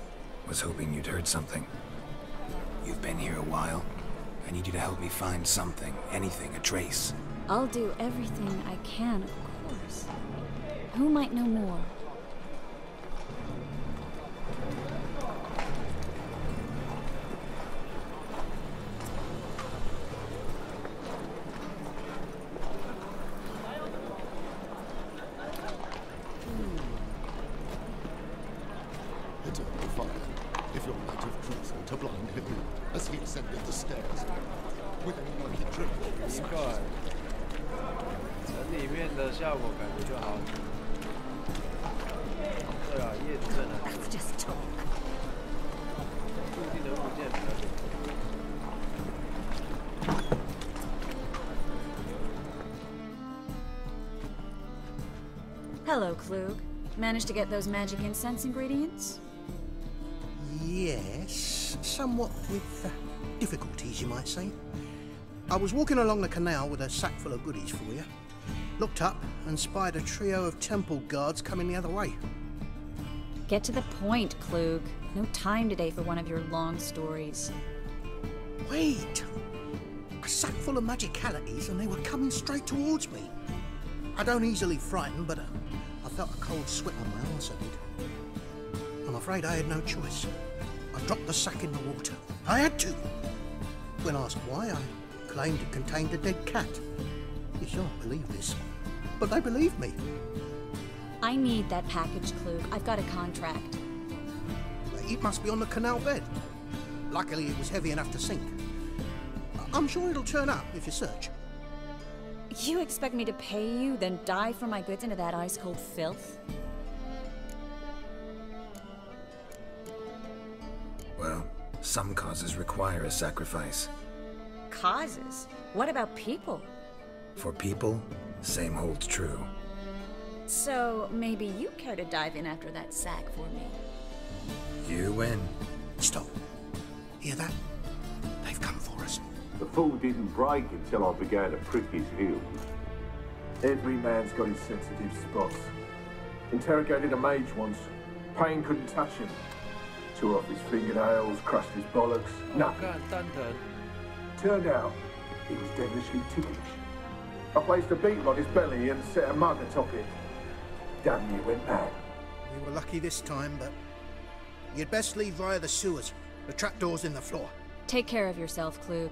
Was hoping you'd heard something. You've been here a while. I need you to help me find something, anything, a trace. I'll do everything I can, of course. Who might know more? fire. If your native treason to blind him as he ascended the stairs with a lucky drip of his 奇怪，城里面的效果感觉就好。对啊，叶子真的。That's just talk. 固定的物件比较简单。 Hello, Klug. Managed to get those magic incense ingredients? Yes, somewhat with difficulties, you might say. I was walking along the canal with a sack full of goodies for you. Looked up and spied a trio of temple guards coming the other way. Get to the point, Klug. No time today for one of your long stories. Wait! A sack full of magicalities and they were coming straight towards me. I don't easily frighten, but I felt a cold sweat on my arse, I did. I'm afraid I had no choice. I dropped the sack in the water. I had to. When asked why, I claimed it contained a dead cat. You shan't believe this, but they believed me. I need that package, Klug. I've got a contract. It must be on the canal bed. Luckily, it was heavy enough to sink. I'm sure it'll turn up if you search. You expect me to pay you, then dive for my goods into that ice-cold filth? Well, some causes require a sacrifice. Causes? What about people? For people, same holds true. So, maybe you care to dive in after that sack for me? You win. Stop. Hear that? They've come for us. The fool didn't break until I began to prick his heels. Every man's got his sensitive spots. Interrogated a mage once. Pain couldn't touch him. Tore off his fingernails, crushed his bollocks, nothing. Turned out, he was devilishly ticklish. I placed a beetle on his belly and set a mug atop it. Damn near went mad. We were lucky this time, but you'd best leave via the sewers. The trapdoor's in the floor. Take care of yourself, Klug.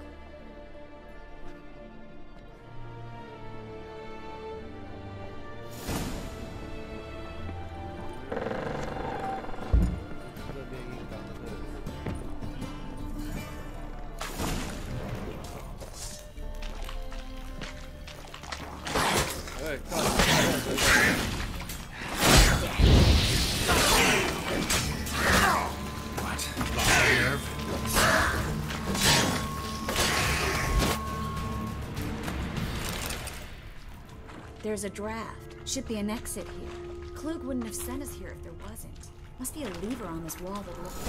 There's a draft. Should be an exit here. Klug wouldn't have sent us here if there wasn't. Must be a lever on this wall that looks...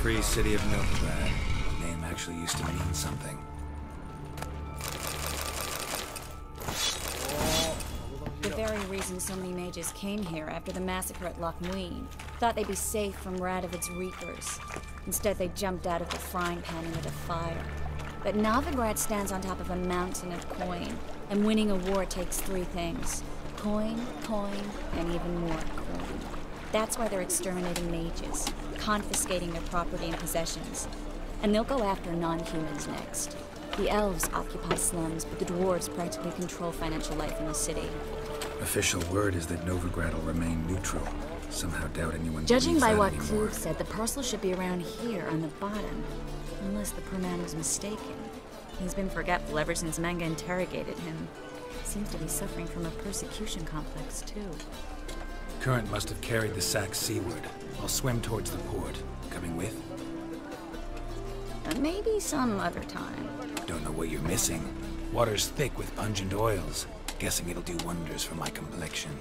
Free City of Novigrad. The name actually used to mean something. The very reason so many mages came here after the massacre at Loch Muin. Thought they'd be safe from Radovid's reapers. Instead, they jumped out of the frying pan into the fire. But Novigrad stands on top of a mountain of coin, and winning a war takes three things. Coin, and even more coin. That's why they're exterminating mages, confiscating their property and possessions. And they'll go after non-humans next. The elves occupy slums, but the dwarves practically control financial life in the city. Official word is that Novigrad will remain neutral. Somehow doubt anyone Judging by what anymore. Klug said, the parcel should be around here on the bottom. Unless the poor man was mistaken. He's been forgetful ever since Manga interrogated him. Seems to be suffering from a persecution complex, too. Current must have carried the sack seaward. I'll swim towards the port. Coming with? Maybe some other time. Don't know what you're missing. Water's thick with pungent oils. Guessing it'll do wonders for my complexion.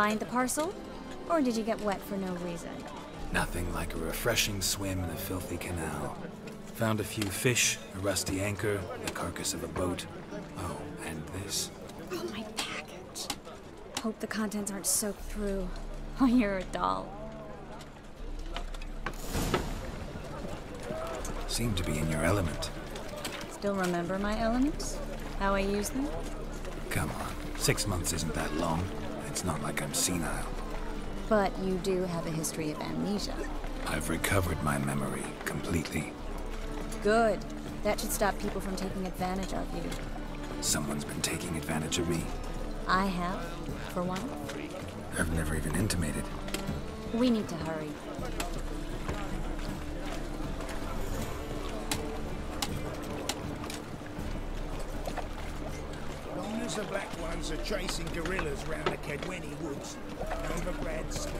Find the parcel? Or did you get wet for no reason? Nothing like a refreshing swim in a filthy canal. Found a few fish, a rusty anchor, the carcass of a boat. Oh, and this. Oh, my package. Hope the contents aren't soaked through. Oh, you're a doll. Seem to be in your element. Still remember my elements? How I use them? Come on, 6 months isn't that long. It's not like I'm senile. But you do have a history of amnesia. I've recovered my memory completely. Good. That should stop people from taking advantage of you. Someone's been taking advantage of me. I have, for one. I've never even intimated. We need to hurry. Long as the black ones are chasing guerrillas round the Kedweni woods, Novigrad's safe.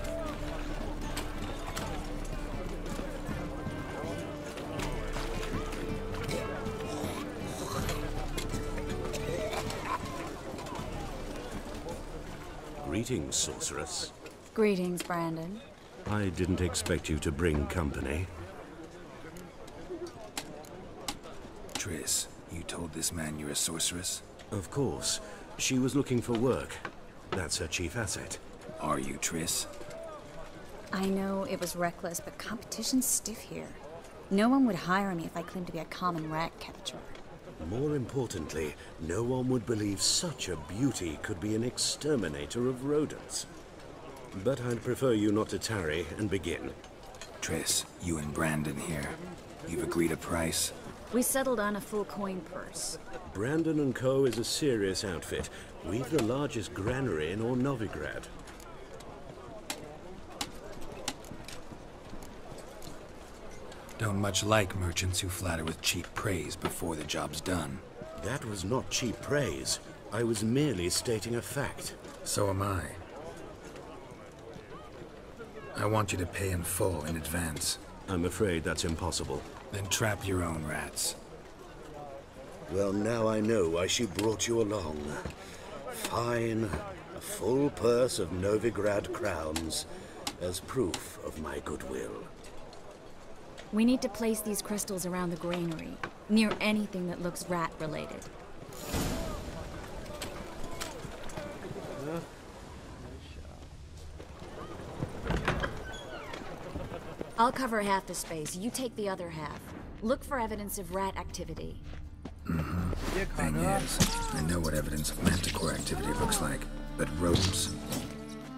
Greetings, sorceress. Greetings, Brandon. I didn't expect you to bring company. Triss, you told this man you're a sorceress? Of course. She was looking for work. That's her chief asset. Are you, Triss? I know it was reckless, but competition's stiff here. No one would hire me if I claimed to be a common rat catcher. More importantly, no one would believe such a beauty could be an exterminator of rodents. But I'd prefer you not to tarry and begin. Triss, you and Brandon here. You've agreed a price? We settled on a full coin purse. Brandon & Co. is a serious outfit. We've the largest granary in all Novigrad. Don't much like merchants who flatter with cheap praise before the job's done. That was not cheap praise. I was merely stating a fact. So am I. I want you to pay in full in advance. I'm afraid that's impossible. Then trap your own rats. Well, now I know why she brought you along. Fine. A full purse of Novigrad crowns as proof of my goodwill. We need to place these crystals around the granary, near anything that looks rat-related. I'll cover half the space, you take the other half. Look for evidence of rat activity. Thing is, I know what evidence of manticore activity looks like, but rodents?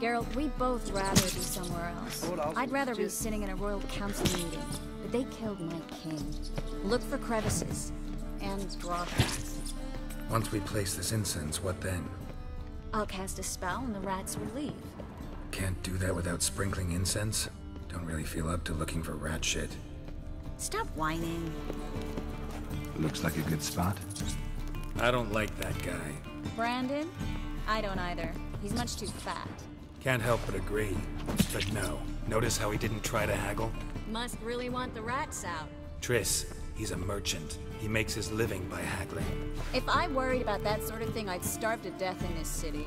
Geralt, we'd both rather be somewhere else. I'd rather be sitting in a royal council meeting, but they killed my king. Look for crevices, and drawbacks. Once we place this incense, what then? I'll cast a spell and the rats will leave. Can't do that without sprinkling incense? Don't really feel up to looking for rat shit. Stop whining. Looks like a good spot. I don't like that guy. Brandon? I don't either. He's much too fat. Can't help but agree. But no. Notice how he didn't try to haggle? Must really want the rats out. Triss, he's a merchant. He makes his living by haggling. If I worried about that sort of thing, I'd starve to death in this city.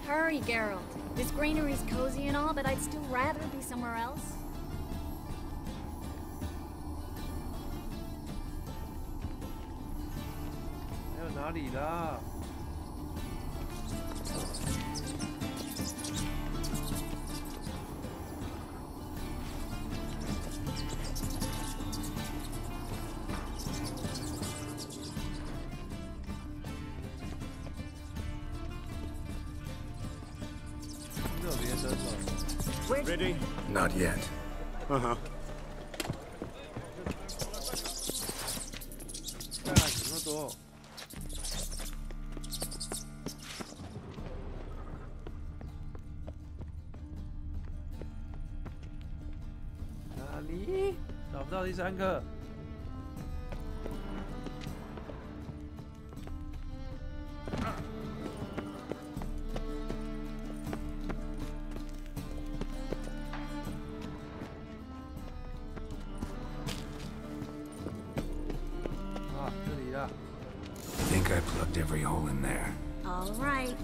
Hurry, Geralt. This granary's cozy and all, but I'd still rather be somewhere else. 伸手。 Ready? Not yet. Uh-huh. 干了这么多。哪里？找不到第三个。 Think I plugged every hole in there. All right.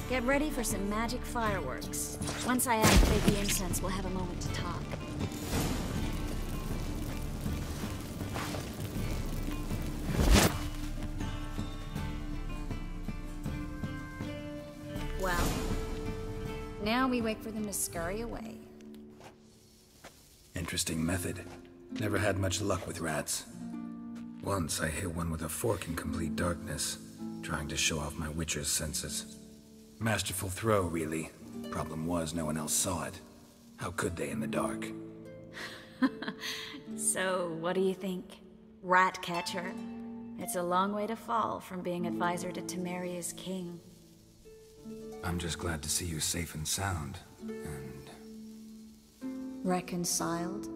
Get ready for some magic fireworks. Once I activate the incense, we'll have a moment to talk. Well, now we wait for them to scurry away. Interesting method. Never had much luck with rats. Once I hit one with a fork in complete darkness, trying to show off my witcher's senses. Masterful throw, really. Problem was, no one else saw it. How could they in the dark? So, what do you think? Rat catcher? It's a long way to fall from being advisor to Temeria's king. I'm just glad to see you safe and sound, and... Reconciled?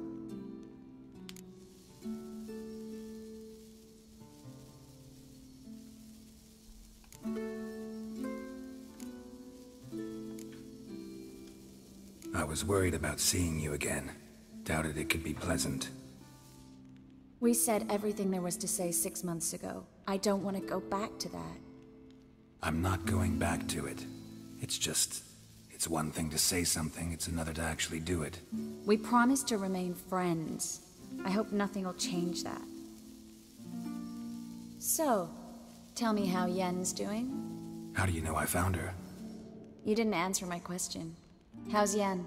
I was worried about seeing you again. Doubted it could be pleasant. We said everything there was to say 6 months ago. I don't want to go back to that. I'm not going back to it. It's just... It's one thing to say something, it's another to actually do it. We promised to remain friends. I hope nothing will change that. So, tell me how Yen's doing? How do you know I found her? You didn't answer my question. How's Yen?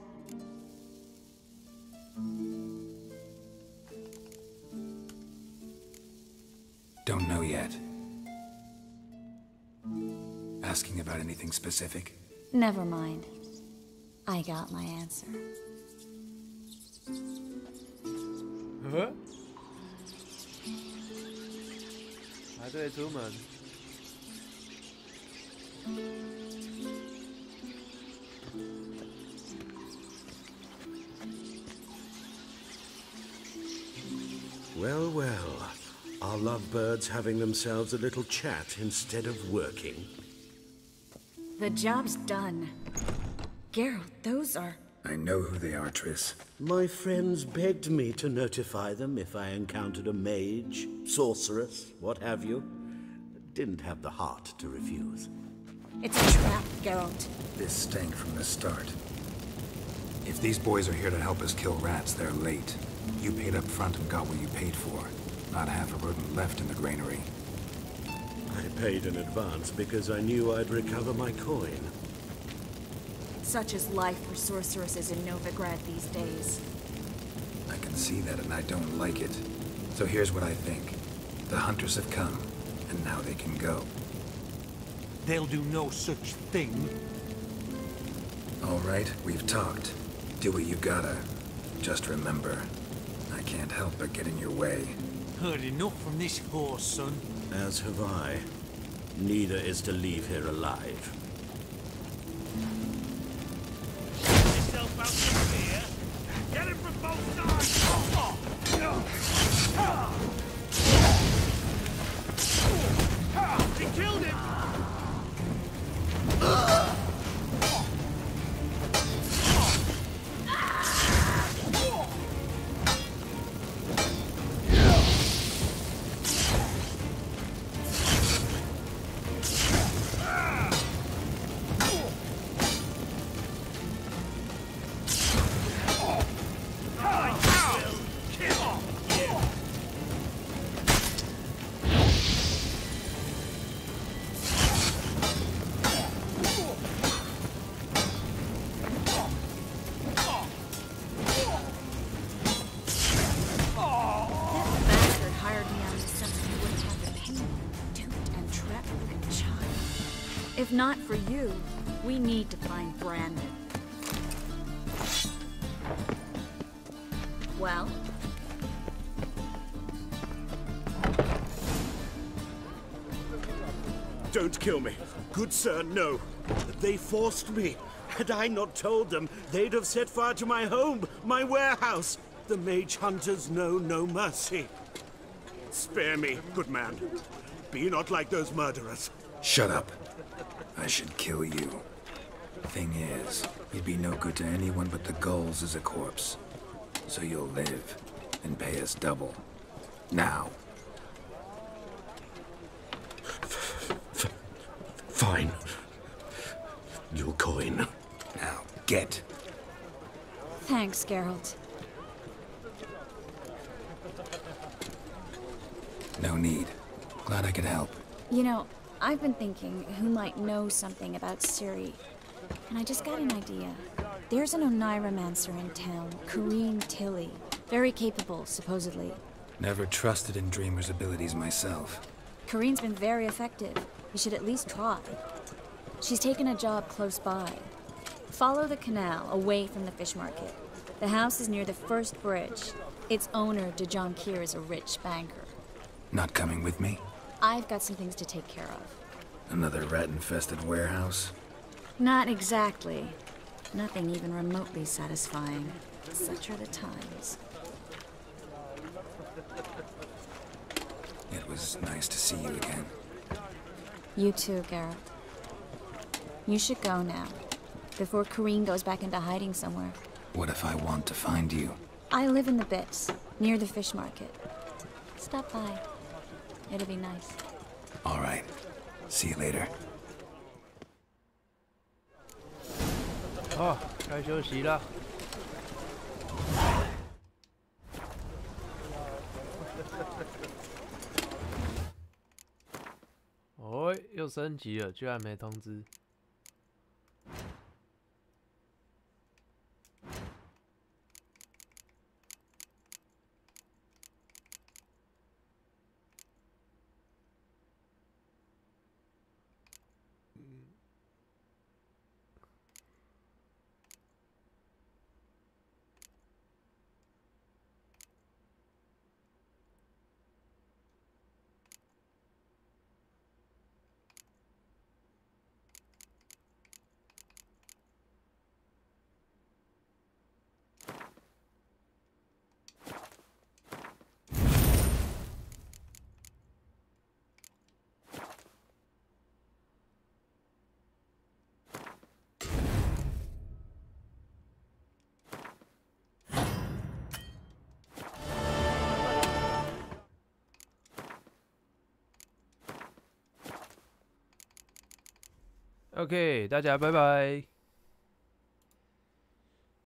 Don't know yet. Asking about anything specific? Never mind. I got my answer. Huh? 排队出门。 Well, well. Are lovebirds having themselves a little chat instead of working? The job's done. Geralt, those are... I know who they are, Triss. My friends begged me to notify them if I encountered a mage, sorceress, what have you. Didn't have the heart to refuse. It's a trap, Geralt. This stank from the start. If these boys are here to help us kill rats, they're late. You paid up front and got what you paid for. Not half a rodent left in the granary. I paid in advance because I knew I'd recover my coin. Such is life for sorceresses in Novigrad these days. I can see that and I don't like it. So here's what I think. The hunters have come, and now they can go. They'll do no such thing. All right, we've talked. Do what you gotta. Just remember, I can't help but get in your way. Heard enough from this horse, son. As have I. Neither is to leave here alive. Yourself out of here. Get him from both sides. He killed him. If not for you, we need to find Brandon. Well? Don't kill me. Good sir, no. They forced me. Had I not told them, they'd have set fire to my home, my warehouse. The mage hunters know no mercy. Spare me, good man. Be not like those murderers. Shut up. I should kill you. Thing is, you'd be no good to anyone but the gulls as a corpse. So you'll live and pay us double. Now. Fine. Your coin. Now, get. Thanks, Geralt. No need. Glad I could help. You know, I've been thinking who might know something about Ciri. And I just got an idea. There's an Oneiromancer in town, Corrine Tilly. Very capable, supposedly. Never trusted in Dreamer's abilities myself. Corrine's been very effective. You should at least try. She's taken a job close by. Follow the canal, away from the fish market. The house is near the first bridge. Its owner, De John Kier, is a rich banker. Not coming with me? I've got some things to take care of. Another rat-infested warehouse? Not exactly. Nothing even remotely satisfying. Such are the times. It was nice to see you again. You too, Geralt. You should go now, before Corrine goes back into hiding somewhere. What if I want to find you? I live in the Bits, near the fish market. Stop by. It'll be nice. All right. See you later. 哦，该休息了。哦，又升级了，居然没通知。OK， 大家拜拜。